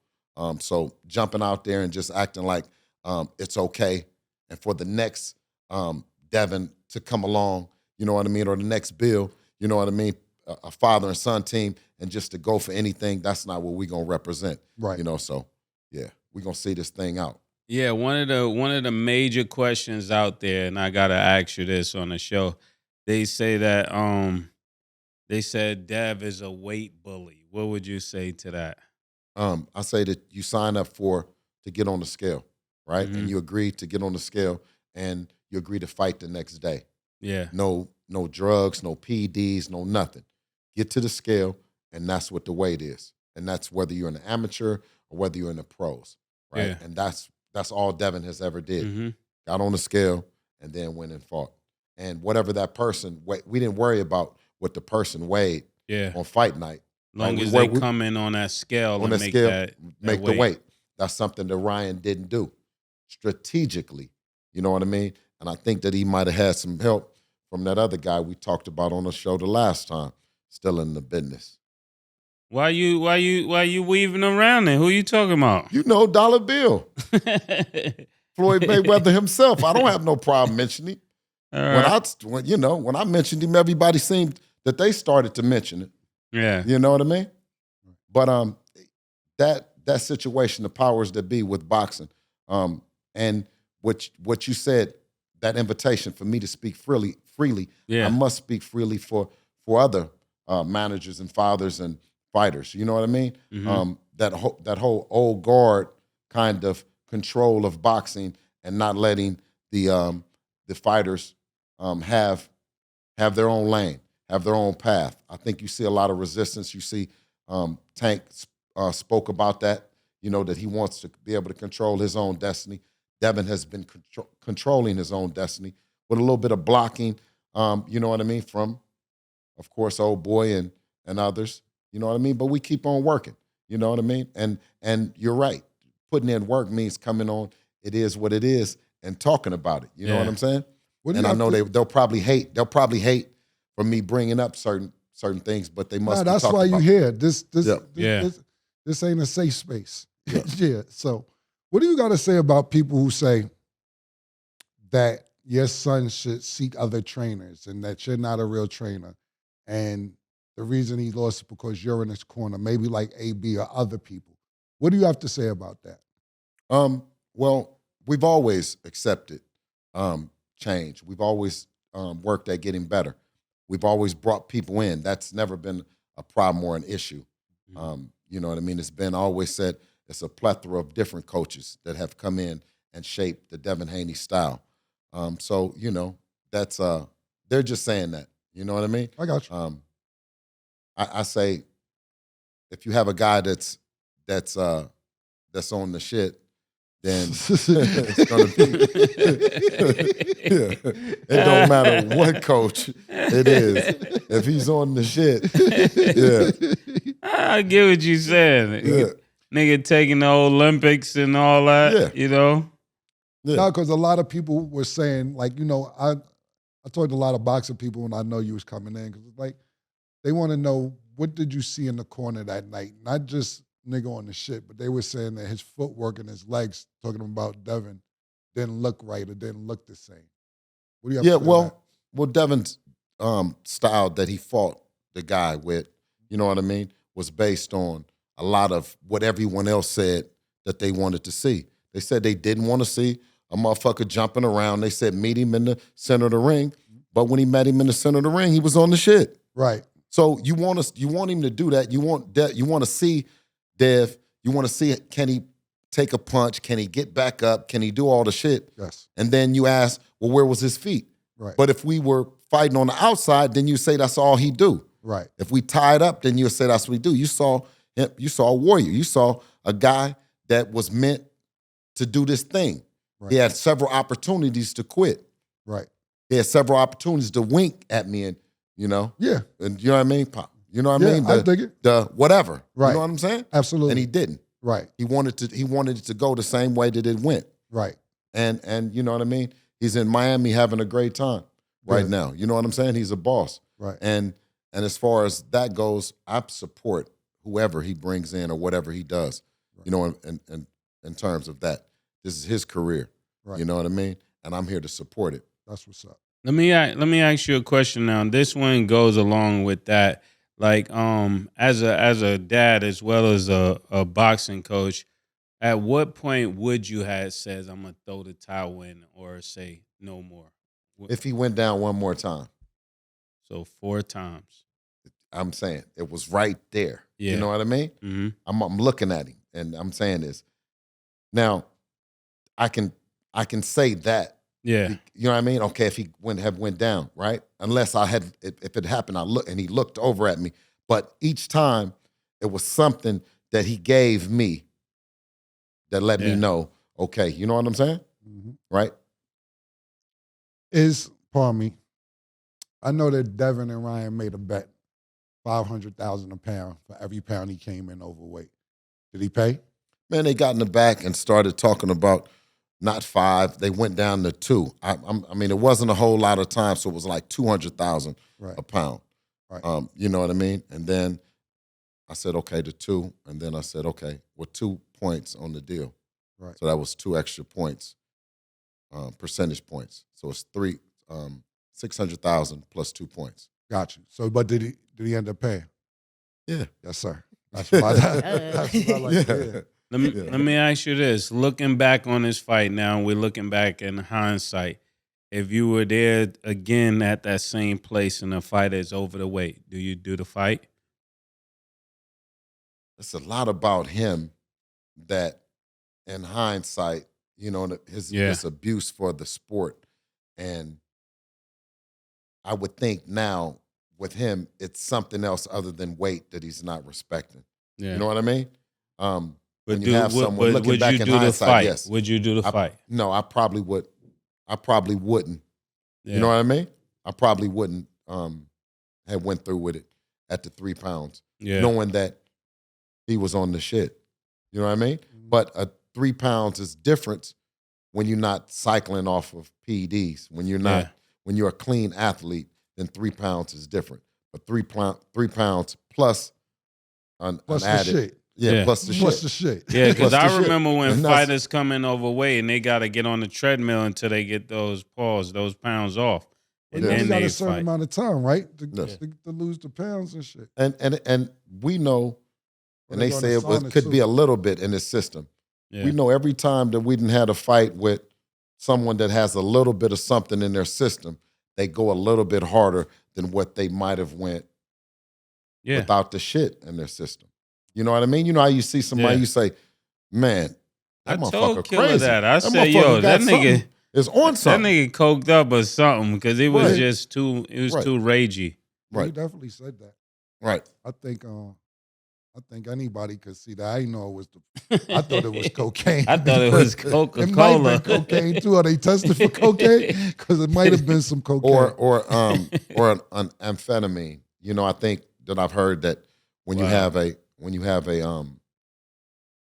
H: So jumping out there and just acting like it's okay, and for the next Devin to come along, you know what I mean, or the next Bill, you know what I mean, a father and son team, and just to go for anything, that's not what we're gonna represent.
C: Right.
H: You know, so yeah, we're gonna see this thing out.
D: Yeah, one of the major questions out there, and I gotta ask you this on the show. They say that they said Dev is a weight bully. What would you say to that?
H: I say that you sign up to get on the scale, right?
D: Mm-hmm.
H: And you agree to get on the scale, and you agree to fight the next day.
D: Yeah.
H: No drugs, no PEDs, no nothing. Get to the scale, and that's what the weight is. And that's whether you're an amateur or whether you're in the pros, right?
D: Yeah.
H: And that's all Devin has ever did.
D: Mm-hmm.
H: Got on the scale and then went and fought. And whatever that person weighed, we didn't worry about what the person weighed on fight night.
D: Long
H: right?
D: as they come in on that scale and make
H: make the weight. That's something that Ryan didn't do strategically. You know what I mean? And I think that he might have had some help from that other guy we talked about on the show the last time, still in the business.
D: Why you weaving around it? Who you talking about?
H: You know, Dollar Bill. Floyd Mayweather himself. I don't have no problem mentioning him.
D: Right.
H: When I mentioned him, everybody seemed that they started to mention it.
D: Yeah.
H: You know what I mean? But that situation, the powers that be with boxing, and what you said, that invitation for me to speak freely,
D: Yeah.
H: I must speak freely for other managers and fathers and fighters. You know what I mean?
D: Mm-hmm.
H: That whole old guard kind of control of boxing and not letting the fighters have their own lane, have their own path. I think you see a lot of resistance. You see Tank spoke about that, you know, that he wants to be able to control his own destiny. Devin has been controlling his own destiny with a little bit of blocking, you know what I mean, from, of course, old boy and others, you know what I mean? But we keep on working, you know what I mean? And you're right. Putting in work means coming on, it is what it is, and talking about it. You know what I'm saying? And I know they'll probably hate for me bringing up certain things, but they must.
C: That's why you're here. This ain't a safe space.
H: Yeah.
C: Yeah. So, what do you got to say about people who say that your son should seek other trainers and that you're not a real trainer, and the reason he lost is because you're in his corner, maybe like AB or other people? What do you have to say about that?
H: Well, we've always accepted change. We've always worked at getting better. We've always brought people in. That's never been a problem or an issue. You know what I mean? It's been always said it's a plethora of different coaches that have come in and shaped the Devin Haney style. So, you know, that's they're just saying that. You know what I mean?
C: I got you.
H: I say if you have a guy that's on the shit, then it's gonna be. It don't matter what coach it is. If he's on the shit,
D: I get what you saying.
H: Yeah.
D: Nigga taking the Olympics and all that, you know?
H: Yeah.
C: No, because a lot of people were saying, like, you know, I talked to a lot of boxing people when I know you was coming in, because like they want to know, what did you see in the corner that night? Not just nigga on the shit, but they were saying that his footwork and his legs, talking about Devin, didn't look right or didn't look the same. What do you have to say about that?
H: Well, Devin's style that he fought the guy with, you know what I mean, was based on a lot of what everyone else said that they wanted to see. They said they didn't want to see a motherfucker jumping around. They said meet him in the center of the ring. But when he met him in the center of the ring, he was on the shit.
C: Right.
H: So you want him to do that. You want to see Dev. You want to see, can he take a punch? Can he get back up? Can he do all the shit?
C: Yes.
H: And then you ask, well, where was his feet?
C: Right.
H: But if we were fighting on the outside, then you say that's all he do.
C: Right.
H: If we tied up, then you say that's what he do. You saw him. You saw a warrior. You saw a guy that was meant to do this thing.
C: Right.
H: He had several opportunities to quit.
C: Right.
H: He had several opportunities to wink at me, and you know,
C: Yeah.
H: and you know what I mean, Pop. You know what I mean?
C: I dig it.
H: The whatever.
C: Right.
H: You know what I'm saying?
C: Absolutely.
H: And he didn't.
C: Right.
H: He wanted it to go the same way that it went.
C: Right.
H: And you know what I mean? He's in Miami having a great time right
C: Good.
H: now. You know what I'm saying? He's a boss.
C: Right.
H: And as far as that goes, I support whoever he brings in or whatever he does.
C: Right.
H: You know, in terms of that. This is his career.
C: Right.
H: You know what I mean? And I'm here to support it.
C: That's what's up.
D: Let me ask you a question now. This one goes along with that. Like, as a dad as well as a boxing coach, at what point would you have says I'm gonna throw the towel in or say no more?
H: If he went down one more time,
D: So 4 times.
H: I'm saying it was right there.
D: Yeah.
H: You know what I mean?
D: Mm-hmm.
H: I'm looking at him and I'm saying this. Now, I can say that.
D: Yeah.
H: You know what I mean? Okay, if he went down, right? Unless if it happened, he looked over at me. But each time it was something that he gave me that let me know, okay, you know what I'm saying?
C: Mm-hmm.
H: Right?
C: Pardon me. I know that Devin and Ryan made a bet, $500,000 a pound for every pound he came in overweight. Did he pay?
H: Man, they got in the back and started talking about not 5. They went down to 2. I mean, it wasn't a whole lot of time, so it was like 200,000
C: Right.
H: a pound.
C: Right.
H: You know what I mean? And then I said, okay, to 2. And then I said, okay, with 2 points on the deal.
C: Right.
H: So that was 2 extra points, percentage points. So it's 600,000 plus 2 points.
C: Got you. So, but did he end up paying?
H: Yeah.
C: Yes, sir. That's what I like to hear.
D: Let me ask you this. Looking back on this fight now, we're looking back in hindsight. If you were there again at that same place and the fight is over the weight, do you do the fight?
H: It's a lot about him that in hindsight, you know, his abuse for the sport. And I would think now with him, it's something else other than weight that he's not respecting.
D: Yeah.
H: You know what I mean?
D: But
H: when you have someone looking back in hindsight, yes.
D: Would you do the fight?
H: No, I probably would. I probably wouldn't.
D: Yeah.
H: You know what I mean? I probably wouldn't have went through with it at the 3 pounds, knowing that he was on the shit. You know what I mean?
C: Mm-hmm.
H: But 3 pounds is different when you're not cycling off of PEDs. When you're not, when you're a clean athlete, then 3 pounds is different. But 3 pounds plus an added.
C: Shit.
H: Yeah, plus the shit.
C: Plus the shit.
D: Yeah, because
H: Plus the
D: I
H: shit.
D: remember when
H: And that's-
D: fighters come in overweight and they got to get on the treadmill until they get those pounds off. And
C: You
D: then
C: got
D: they
C: a certain
D: fight.
C: amount of time, right? To
H: Yes.
C: lose the pounds and shit.
H: And we know, and they
C: go in
H: say
C: the
H: it
C: sauna
H: could be
C: too.
H: a little bit in this system.
D: Yeah.
H: We know every time that we didn't had a fight with someone that has a little bit of something in their system, they go a little bit harder than what they might have went without the shit in their system. You know what I mean? You know how you see somebody, you say, man,
D: I
H: that motherfucker
D: told Killer
H: crazy.
D: that. I said,
H: motherfucker
D: yo,
H: got
D: that nigga
H: something. is on something.
D: That nigga coked up or something because it was
H: Right.
D: just too
H: Right.
D: too ragey.
C: You
H: Right.
C: definitely said that.
H: Right.
C: I think anybody could see that. I didn't know it was I thought it was cocaine.
D: I thought it was
C: It might
D: Coca-Cola.
C: have been cocaine too. Are they tested for cocaine? Because it might have been some cocaine.
H: Or an amphetamine. You know, I think that I've heard that when you have a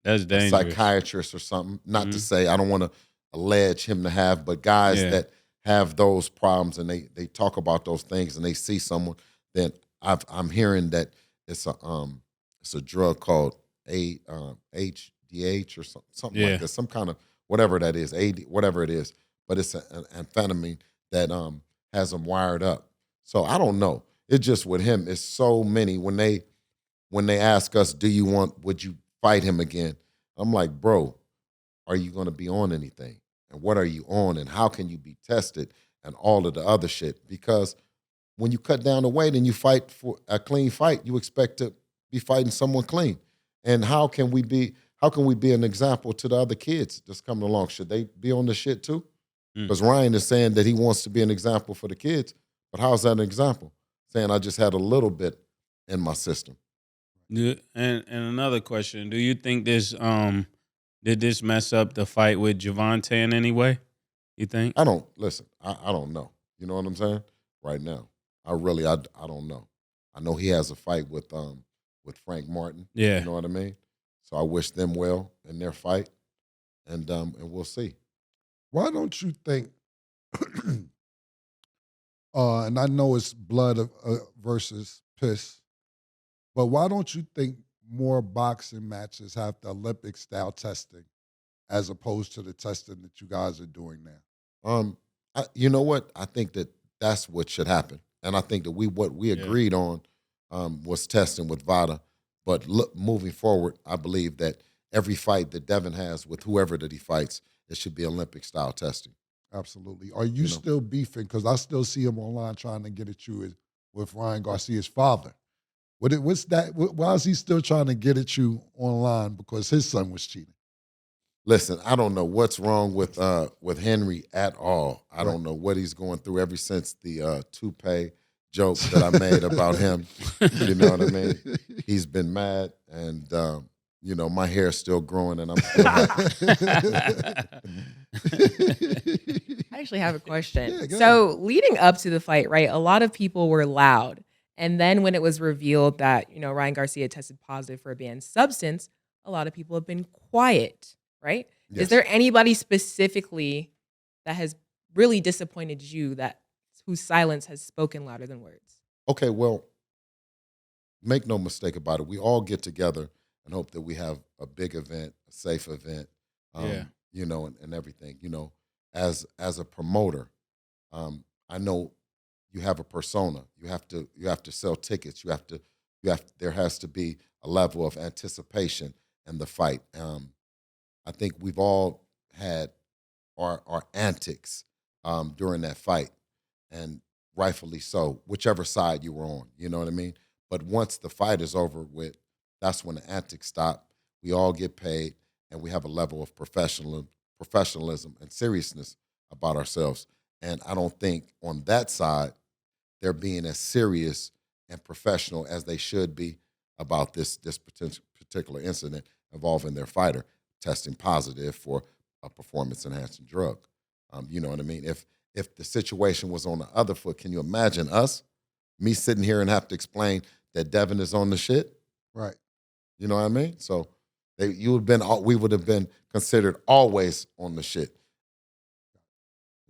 D: That's
H: a
D: dangerous.
H: psychiatrist or something, not to say I don't want to allege him to have, but guys that have those problems and they talk about those things and they see someone, then I'm hearing that it's a drug called HDH or something like that, some kind of whatever that is, whatever it is, but it's an amphetamine that has them wired up. So I don't know. It's just with him, it's so many when they ask us, would you fight him again? I'm like, bro, are you going to be on anything? and what are you on and how can you be tested and all of the other shit. Because when you cut down the weight and you fight for a clean fight, you expect to be fighting someone clean. And how can we be an example to the other kids that's coming along? Should they be on the shit too? Because Ryan is saying that he wants to be an example for the kids, but how is that an example? Saying I just had a little bit in my system.
D: Yeah, and another question: do you think this did this mess up the fight with Javante in any way? You think?
H: I don't know. You know what I'm saying? Right now, I don't know. I know he has a fight with Frank Martin.
D: Yeah.
H: You know what I mean? So I wish them well in their fight, and we'll see.
C: Why don't you think? And I know it's blood versus piss, but why don't you think more boxing matches have the Olympic style testing as opposed to the testing that you guys are doing now?
H: You know what? I think that's what should happen, and I think that what we agreed on was testing with VADA. But moving forward, I believe that every fight that Devin has with whoever that he fights, it should be Olympic style testing.
C: Absolutely. Are you still beefing? Because I still see him online trying to get at you with Ryan Garcia's father. What's that? Why is he still trying to get at you online? Because his son was cheating.
H: Listen, I don't know what's wrong with Henry at all. I don't know what he's going through ever since the toupee joke that I made about him. You know what I mean? He's been mad, and my hair's still growing, and I'm still
B: I actually have a question.
C: Yeah, go
B: So leading up to the fight, right, a lot of people were loud. And then when it was revealed that, Ryan Garcia tested positive for a banned substance, a lot of people have been quiet, right?
H: Yes.
B: Is there anybody specifically that has really disappointed you whose silence has spoken louder than words?
H: Okay, well, make no mistake about it. We all get together and hope that we have a big event, a safe event, and everything. As a promoter, I know you have a persona. You have to sell tickets. There has to be a level of anticipation in the fight. I think we've all had our antics during that fight, and rightfully so, whichever side you were on. You know what I mean? But once the fight is over with, that's when the antics stop. We all get paid, and we have a level of professionalism and seriousness about ourselves. And I don't think on that side they're being as serious and professional as they should be about this particular incident involving their fighter testing positive for a performance-enhancing drug. You know what I mean? If the situation was on the other foot, can you imagine me sitting here and have to explain that Devin is on the shit?
C: Right.
H: You know what I mean? So we would have been considered always on the shit.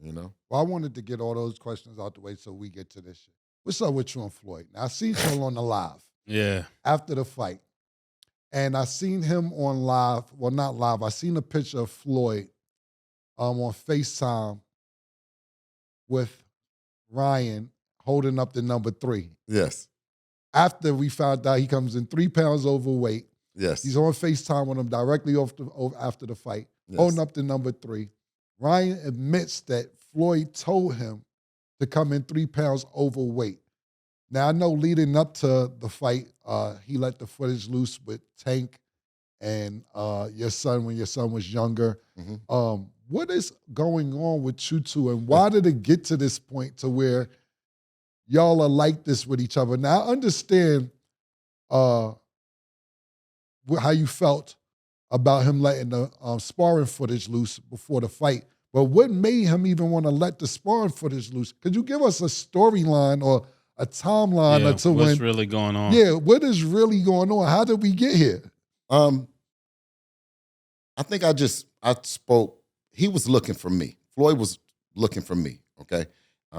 C: Well, I wanted to get all those questions out the way so we get to this shit. What's up with you and Floyd? Now, I seen him on the live.
D: Yeah.
C: After the fight. And I seen him on live. Well, not live. I seen a picture of Floyd on FaceTime with Ryan holding up the number 3.
H: Yes.
C: After we found out he comes in 3 pounds overweight.
H: Yes.
C: He's on FaceTime with him directly after the fight, holding up the number 3. Ryan admits that Floyd told him to come in 3 pounds overweight. Now, I know leading up to the fight, he let the footage loose with Tank and your son when your son was younger.
H: Mm-hmm.
C: What is going on with you two, and why did it get to this point to where y'all are like this with each other? Now, I understand how you felt about him letting the sparring footage loose before the fight, but what made him even want to let the sparring footage loose? Could you give us a storyline or a timeline to
D: what's really going on?
C: Yeah, what is really going on? How did we get here?
H: I think I spoke. He was looking for me. Floyd was looking for me. Okay,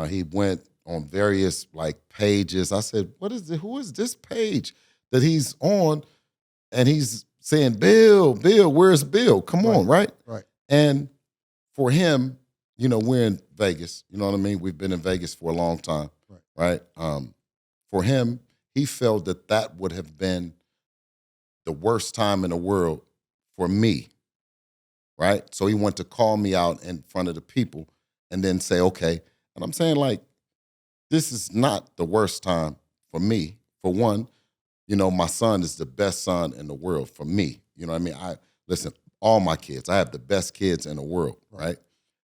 H: he went on various pages. I said, "What is it? Who is this page that he's on?" And he's saying, "Bill, where's Bill? Come on, right?"
C: Right.
H: And for him, we're in Vegas. You know what I mean? We've been in Vegas for a long time. Right. For him, he felt that would have been the worst time in the world for me, right? So he wanted to call me out in front of the people and then say, okay. And I'm saying, like, this is not the worst time for me. For one, you know, my son is the best son in the world for me. You know what I mean? Listen, all my kids, I have the best kids in the world, right?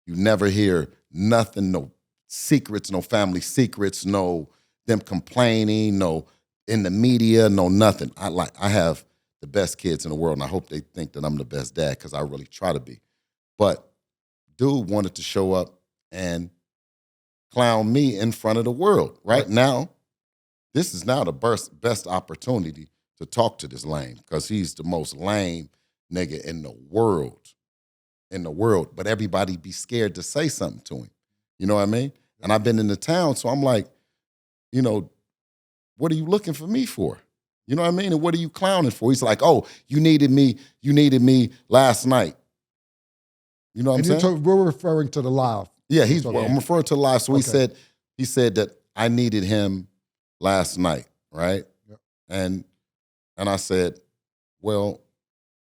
H: You never hear nothing, no secrets, no family secrets, no them complaining, no in the media, no nothing. I have the best kids in the world, and I hope they think that I'm the best dad because I really try to be. But dude wanted to show up and clown me in front of the world. Right now, this is now the best opportunity to talk to this lame because he's the most lame nigga in the world. But everybody be scared to say something to him. You know what I mean? And I've been in the town, so I'm like, you know, what are you looking for me for? You know what I mean? And what are you clowning for? He's like, oh, you needed me last night. You know what I'm saying?
C: We're referring to the live.
H: Yeah, I'm referring to the live. So he said that I needed him last night, right?
C: Yep.
H: And I said, well,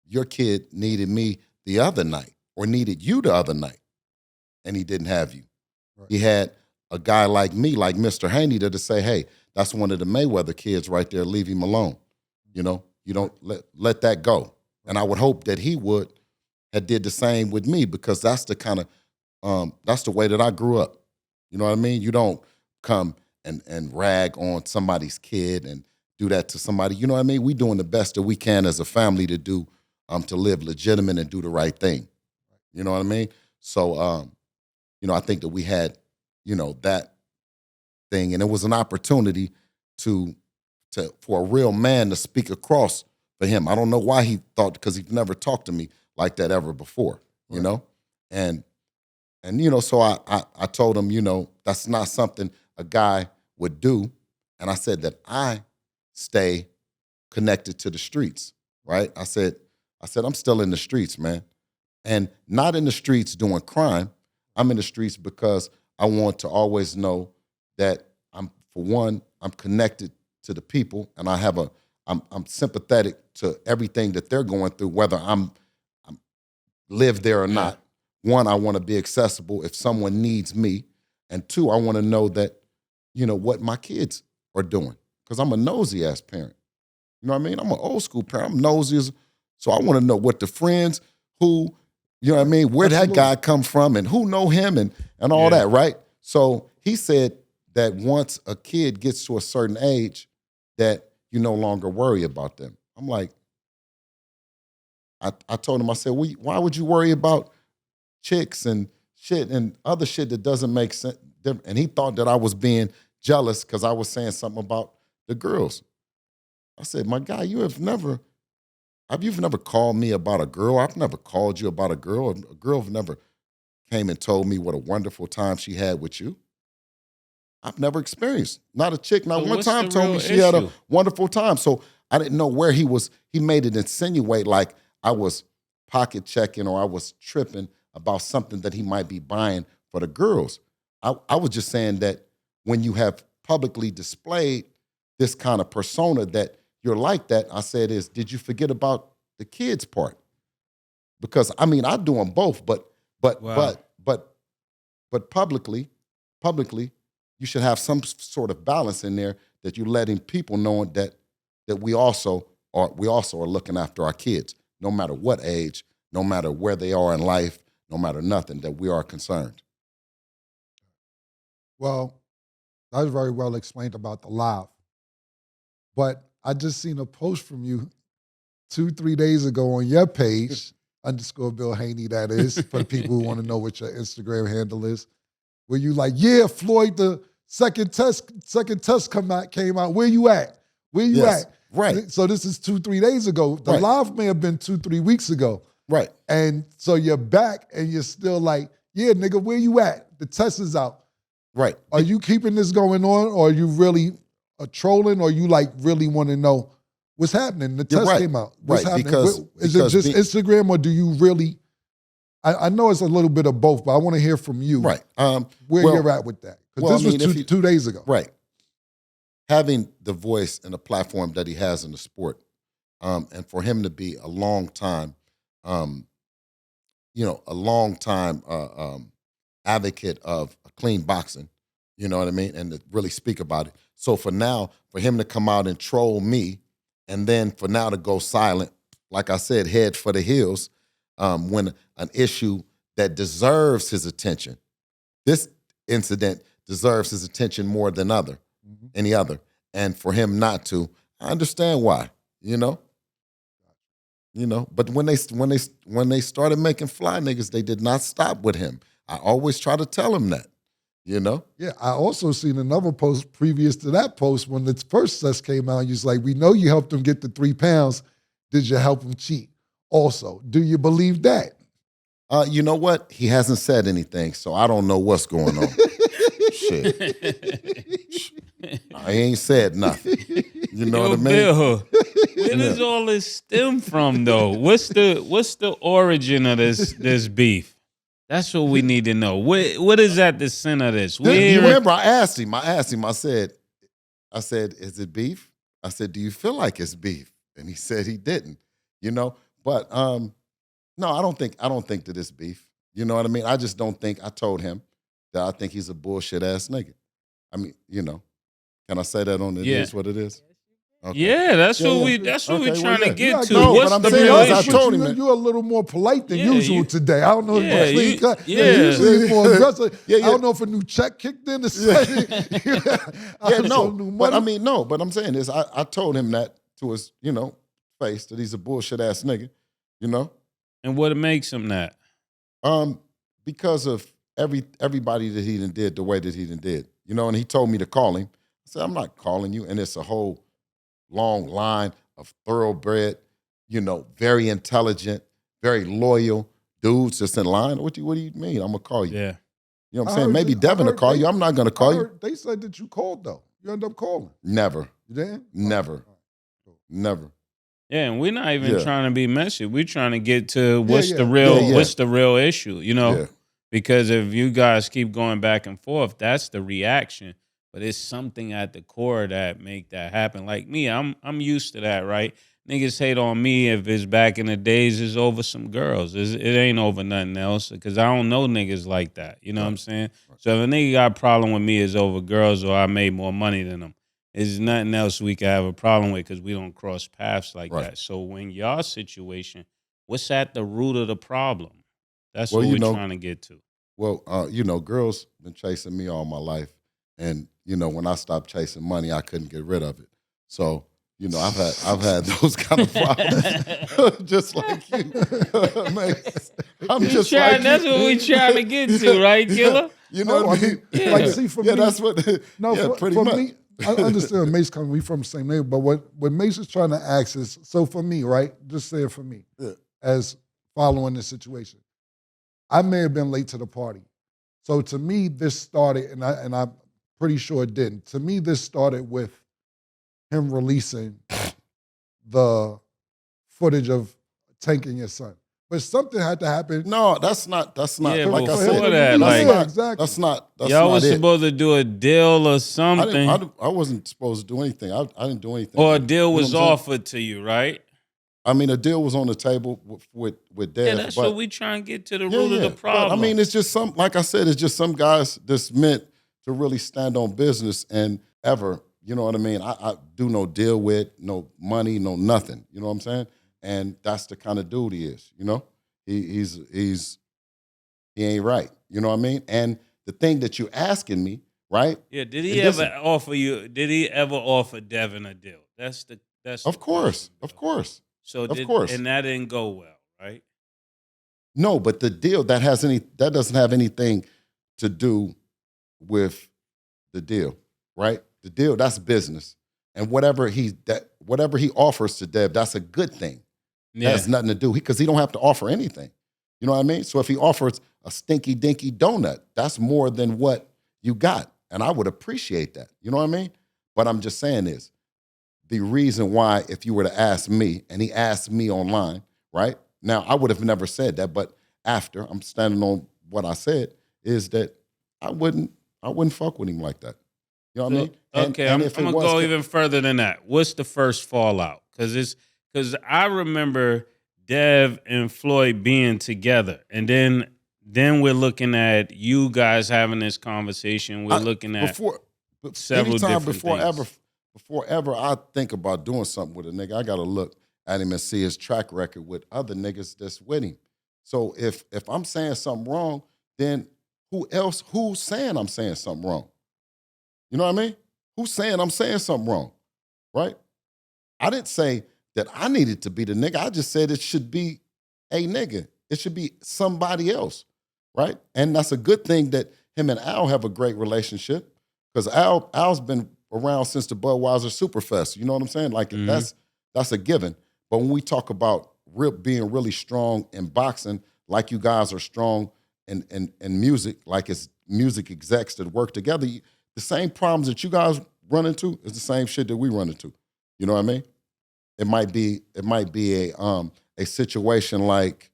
H: your kid needed me the other night or needed you the other night, and he didn't have you.
C: Right.
H: He had a guy like me, like Mr. Haney, to say, hey, that's one of the Mayweather kids right there, leave him alone. You know, you don't let that go. Right. And I would hope that he would have did the same with me because that's the kind of, that's the way that I grew up. You know what I mean? You don't come and rag on somebody's kid and do that to somebody. You know what I mean? We doing the best that we can as a family to do, to live legitimate and do the right thing. You know what I mean? So, you know, I think that we had, you know, that thing, and it was an opportunity for a real man to speak across for him. I don't know why he thought, because he'd never talked to me like that ever before, you know? And you know, so I told him, you know, that's not something a guy would do. And I said that I stay connected to the streets, right? I said, I'm still in the streets, man. And not in the streets doing crime. I'm in the streets because I want to always know that I'm connected to the people, and I'm sympathetic to everything that they're going through, whether I'm live there or not. One, I want to be accessible if someone needs me, and two, I want to know that, you know, what my kids are doing, because I'm a nosy ass parent. You know what I mean? I'm an old school parent. I'm nosy, so I want to know what the friends who, you know what I mean, where that guy come from and who know him and all that, right? So he said that once a kid gets to a certain age, that you no longer worry about them. I'm like, I told him, I said, well, why would you worry about chicks and shit and other shit that doesn't make sense? And he thought that I was being jealous because I was saying something about the girls. I said, my guy, you've never called me about a girl. I've never called you about a girl. A girl never came and told me what a wonderful time she had with you. I've never experienced. Not a chick, not one time told me she had a wonderful time. So I didn't know where he made it insinuate like I was pocket checking or I was tripping about something that he might be buying for the girls. I was just saying that when you have publicly displayed this kind of persona that you're like that, I said did you forget about the kids part? Because I mean, I do them both, but publicly, you should have some sort of balance in there that you're letting people know that we also are looking after our kids, no matter what age, no matter where they are in life, no matter nothing, that we are concerned.
C: Well, that was very well explained about the live. But I just seen a post from you 2-3 days ago on your page, _ Bill Haney, that is, for the people who want to know what your Instagram handle is, where you like, yeah, Floyd, the second test came out. Where you at? Where you at?
H: Right.
C: So this is 2-3 days ago. The live may have been 2-3 weeks ago.
H: Right.
C: And so you're back and you're still like, yeah, nigga, where you at? The test is out.
H: Right.
C: Are you keeping this going on, or are you really trolling, or you like really want to know what's happening? The test came out. What's happening?
H: Because
C: is it just Instagram, or do you really? I know it's a little bit of both, but I want to hear from you.
H: Right.
C: Where you're at with that? Because this was 2 days ago.
H: Right. Having the voice and the platform that he has in the sport, and for him to be a long time, a long time advocate of clean boxing. You know what I mean? And to really speak about it. So for him to come out and troll me, and then for now to go silent, like I said, head for the hills, when an issue that deserves his attention, this incident deserves his attention more than any other. And for him not to, I understand why, But when they started making fly niggas, they did not stop with him. I always try to tell him that,
C: Yeah, I also seen another post previous to that post when the first test came out. You was like, we know you helped him get the 3 pounds. Did you help him cheat? Also, do you believe that?
H: You know what? He hasn't said anything, so I don't know what's going on. Shit. I ain't said nothing. You know what I mean?
D: Bill, where does all this stem from, though? What's the origin of this beef? That's what we need to know. What is at the center of this?
H: You remember I asked him, I said, is it beef? I said, do you feel like it's beef? And he said he didn't, But no, I don't think that it's beef. You know what I mean? I just don't think, I told him that I think he's a bullshit ass nigga. I mean, can I say that on it is what it is? Okay.
D: Yeah, that's what we're trying to get to.
H: No,
D: What's
H: but I'm
D: the
H: saying
D: real
H: is, I
D: issue?
H: told him that.
C: You're a little more polite than usual today. I don't know if you clean cut.
D: yeah.
C: Usually it's more aggressive.
H: Yeah.
C: I don't know if a new check kicked in.
H: But I'm saying this. I told him that to his, face, that he's a bullshit ass nigga,
D: And what makes him that?
H: Because of everybody that he done did the way that he done did, and he told me to call him. I said, I'm not calling you. And it's a whole long line of thoroughbred, very intelligent, very loyal dudes just in line. What do you mean? I'm going to call you.
D: Yeah.
H: You know what I'm saying? Maybe Devin will call you. I'm not going to call you.
C: They said that you called, though. You ended up calling.
H: Never.
C: You did?
H: Never. Never.
D: Yeah, and we're not even trying to be messy. We're trying to get to what's the real issue,
H: Yeah.
D: Because if you guys keep going back and forth, that's the reaction. But it's something at the core that make that happen. Like me, I'm used to that, right? Niggas hate on me if it's back in the days it's over some girls. It ain't over nothing else because I don't know niggas like that. You know what I'm saying? Right. So if a nigga got a problem with me, it's over girls or I made more money than them. There's nothing else we can have a problem with because we don't cross paths like that. So when y'all situation, what's at the root of the problem? That's what we're trying to get to.
H: Well, girls been chasing me all my life. And, when I stopped chasing money, I couldn't get rid of it. So, I've had those kind of problems. Just like you. I'm just like
D: that's what we trying to get to, right, Killer?
H: You know what I mean?
C: Yeah. Like, see, for me,
H: that's what, pretty much.
C: Me, I understand Mase coming, we from the same neighborhood, but what Mase is trying to ask is, so for me, right, just say it for me, as following this situation, I may have been late to the party. So to me, this started, and I'm pretty sure it didn't. To me, this started with him releasing the footage of tanking his son. But something had to happen.
H: No, that's not.
D: Yeah,
H: like I
D: before
H: said,
D: that,
C: exactly.
H: That's not.
D: Y'all was
H: it.
D: supposed to do a deal or something.
H: I wasn't supposed to do anything. I didn't do anything.
D: Or a deal was offered to you, right?
H: I mean, a deal was on the table with Dev.
D: Yeah, that's what we try and get to the root of the problem.
H: But, I mean, it's just like I said, it's just some guys that's meant to really stand on business and ever, you know what I mean? I do no deal with, no money, no nothing. You know what I'm saying? And that's the kind of dude he is, He ain't right. You know what I mean? And the thing that you're asking me, right?
D: Yeah, did he ever offer Devin a deal? That's
H: Of course.
D: So
H: of course.
D: And that didn't go well, right?
H: No, but the deal that doesn't have anything to do with the deal, right? The deal, that's business. And whatever he offers to Dev, that's a good thing.
D: Yeah.
H: That has nothing to do, because he don't have to offer anything. You know what I mean? So if he offers a stinky dinky donut, that's more than what you got. And I would appreciate that. You know what I mean? But I'm just saying this. The reason why, if you were to ask me, and he asked me online, right? Now, I would have never said that, but after, I'm standing on what I said, is that I wouldn't fuck with him like that. You know what I mean?
D: Okay, I'm going to go even further than that. What's the first fallout? Because I remember Dev and Floyd being together, and then we're looking at you guys having this conversation. We're looking at several
H: anytime
D: different things.
H: before ever I think about doing something with a nigga, I gotta look at him and see his track record with other niggas that's with him. So if I'm saying something wrong, then who's saying I'm saying something wrong? You know what I mean? Who's saying I'm saying something wrong? Right? I didn't say that I needed to be the nigga. I just said it should be a nigga. It should be somebody else. Right? And that's a good thing that him and Al have a great relationship, because Al's been around since the Budweiser Superfest. You know what I'm saying? Like that's a given. But when we talk about being really strong in boxing, like you guys are strong in music, like it's music execs that work together, the same problems that you guys run into is the same shit that we run into. You know what I mean? It might be a situation like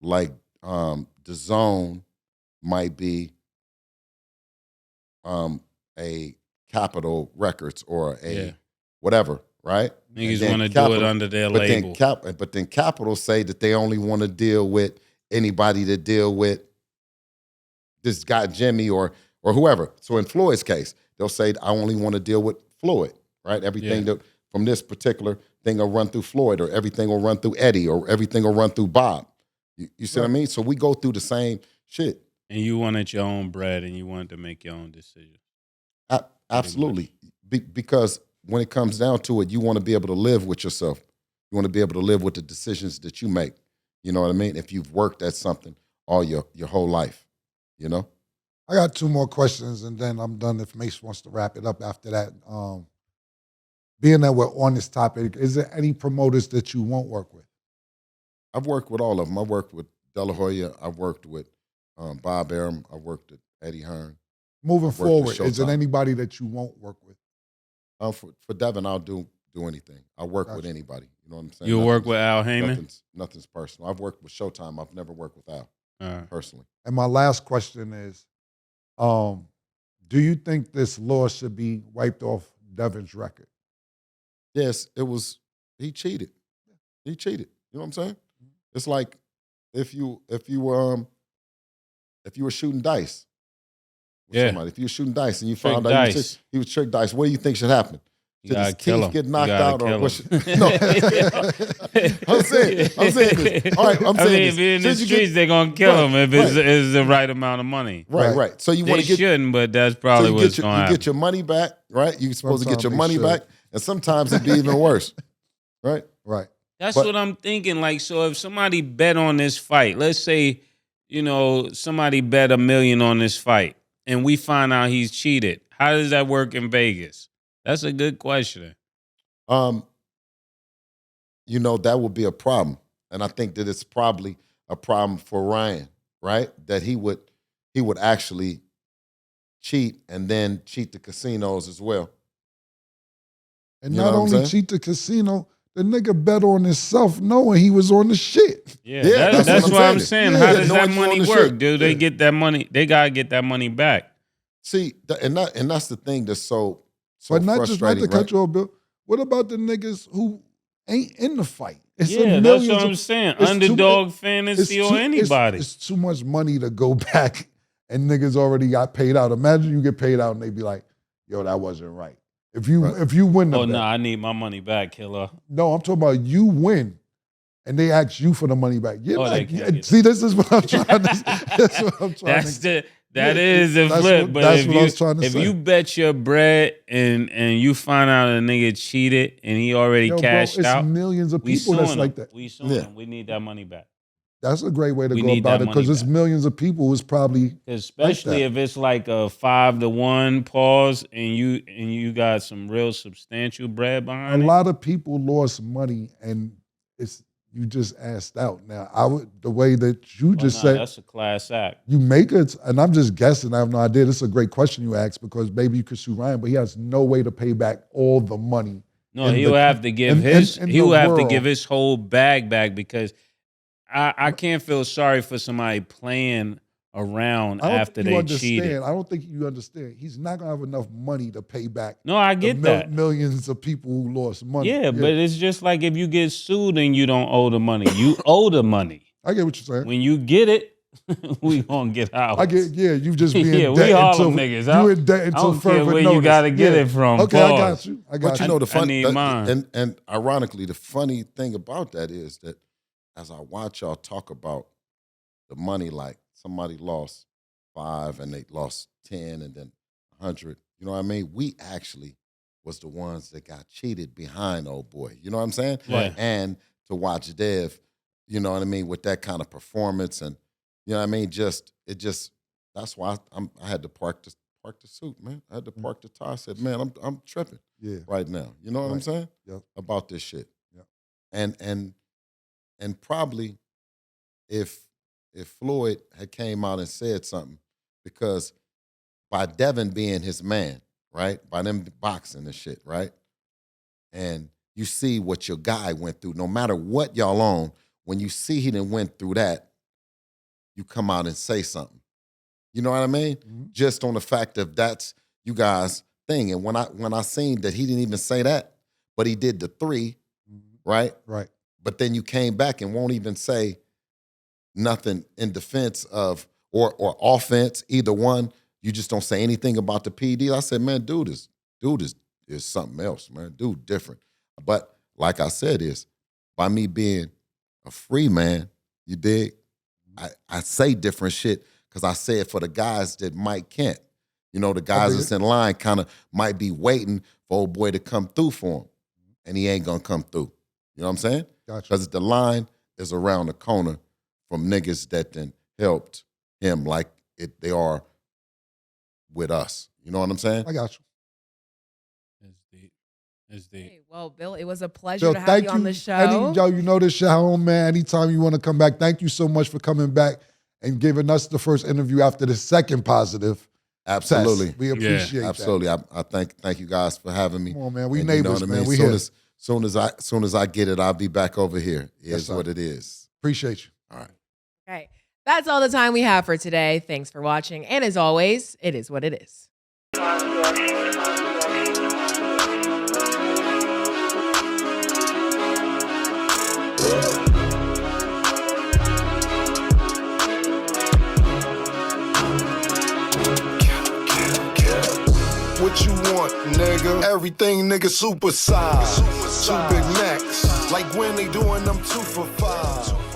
H: the Zone might be a Capitol Records or a whatever, right?
D: Niggas want to do it under their label.
H: But then Capitol say that they only want to deal with anybody that deal with this guy Jimmy or whoever. So in Floyd's case, they'll say, I only want to deal with Floyd, right? Everything that from this particular thing will run through Floyd, or everything will run through Eddie, or everything will run through Bob. You see what I mean? So we go through the same shit.
D: And you wanted your own bread, and you wanted to make your own decision.
H: Absolutely. Because when it comes down to it, you want to be able to live with yourself. You want to be able to live with the decisions that you make. You know what I mean? If you've worked at something all your whole life, you know?
C: I got 2 more questions, and then I'm done if Mase wants to wrap it up after that. Being that we're on this topic, is there any promoters that you won't work with?
H: I've worked with all of them. I worked with De La Hoya. I've worked with Bob Arum. I worked with Eddie Hearn.
C: Moving forward, is there anybody that you won't work with?
H: For Devin, I'll do anything. I'll work with anybody. You know what I'm saying?
D: You'll work with Al Heyman?
H: Nothing's personal. I've worked with Showtime. I've never worked with Al personally.
C: And my last question is, do you think this law should be wiped off Devin's record?
H: Yes, he cheated. He cheated. You know what I'm saying? It's like if you were shooting dice with somebody. If you were shooting dice and you found out he was trick dice, what do you think should happen? Should his teeth get knocked out, or what should, no? I'm saying this. All right, I'm saying
D: if you're in the streets, they're gonna kill him if it's the right amount of money.
H: Right. So you want to get
D: shouldn't, but that's probably what's going to happen.
H: You get your money back, right? You're supposed to get your money back, and sometimes it'd be even worse, right?
C: Right.
D: That's what I'm thinking. Like, so if somebody bet on this fight, let's say, somebody bet $1 million on this fight, and we find out he's cheated, how does that work in Vegas? That's a good question.
H: That would be a problem. And I think that it's probably a problem for Ryan, right? That he would actually cheat and then cheat the casinos as well.
C: And not only cheat the casino, the nigga bet on himself knowing he was on the shit.
D: Yeah, that's what I'm saying. How does that money work? Do they get that money? They got to get that money back.
H: See, and that's the thing that's so
C: but not just not to
H: right?
C: cut you off, Bill. What about the niggas who ain't in the fight?
D: That's what I'm saying. Underdog fantasy or anybody.
C: It's too much money to go back, and niggas already got paid out. Imagine you get paid out and they be like, "Yo, that wasn't right." If you win the bet.
D: I need my money back, killer.
C: No, I'm talking about you win, and they ask you for the money back. See, this is what I'm trying to.
D: That is a flip, but if you bet your bread and you find out a nigga cheated and he already cashed out,
C: millions of people that's like that.
D: We suing him. We need that money back.
C: That's a great way to go about it, because it's millions of people who's probably
D: especially if it's like a 5-1 pause and you got some real substantial bread behind it.
C: A lot of people lost money, and you just asked out. Now, the way that you said,
D: that's a class act.
C: You make it, and I'm just guessing. I have no idea. This is a great question you asked, because maybe you could sue Ryan, but he has no way to pay back all the money.
D: No, he'll have to give to give his whole bag back, because I can't feel sorry for somebody playing around
C: I don't
D: after
C: think you
D: they
C: understand.
D: cheated.
C: I don't think you understand. He's not gonna have enough money to pay back.
D: No, I
C: the
D: get that.
C: millions of people who lost money.
D: Yeah, but it's just like if you get sued and you don't owe the money, you owe the money.
C: I get what you're saying.
D: When you get it, we gonna get ours.
C: I get, yeah, you just be in
D: Yeah,
C: debt
D: we all
C: until
D: them niggas.
C: you in debt
D: I
C: until
D: don't care
C: further
D: where
C: notice.
D: you gotta get
C: Yeah.
D: it from.
C: Okay, I got
D: Pause.
C: you. I got
H: But
C: you.
H: you know the
D: I
H: funny
D: need mine.
H: and ironically, the funny thing about that is that as I watch y'all talk about the money, like somebody lost 5 and they lost 10 and then 100. You know what I mean? We actually was the ones that got cheated behind old boy. You know what I'm saying?
D: Right.
H: And to watch Dev, you know what I mean, with that kind of performance and you know what I mean, that's why I had to park the suit, man. I had to park the tie. I said, man, I'm tripping right now. You know what I'm saying?
C: Yep.
H: About this shit.
C: Yep.
H: And probably if Floyd had came out and said something, because by Devin being his man, right? By them boxing and shit, right? And you see what your guy went through, no matter what y'all on, when you see he done went through that, you come out and say something. You know what I mean?
C: Mm-hmm.
H: Just on the fact of that's you guys' thing. And when I seen that he didn't even say that, but he did the 3, right?
C: Right.
H: But then you came back and won't even say nothing in defense of or offense, either one. You just don't say anything about the PD. I said, man, dude is something else, man. Dude different. But like I said, is by me being a free man, you dig? I say different shit because I say it for the guys that might can't. You know, the guys that's in line kind of might be waiting for old boy to come through for him, and he ain't gonna come through. You know what I'm saying?
C: Gotcha.
H: Because the line is around the corner from niggas that then helped him like they are with us. You know what I'm saying?
C: I got you.
D: It's deep.
B: Hey, well, Bill, it was a pleasure
C: Bill,
B: to have
C: thank
B: you on the show.
C: Yo, you know this your home, man. Anytime you want to come back, thank you so much for coming back and giving us the first interview after the second positive.
H: Absolutely.
C: Test. We appreciate that.
H: Absolutely. I thank you guys for having me.
C: Come on, man. We
H: And
C: neighbors,
H: you know what
C: man.
H: I mean?
C: We
H: soon
C: here.
H: soon as I get it, I'll be back over here. Is
C: sir.
H: what it is.
C: Appreciate you.
H: All right.
B: Okay. That's all the time we have for today. Thanks for watching. And as always, it is what it is.
A: What you want, nigga? Everything, nigga, super size. 2 Big Macs. Like when they doing them 2 for $5.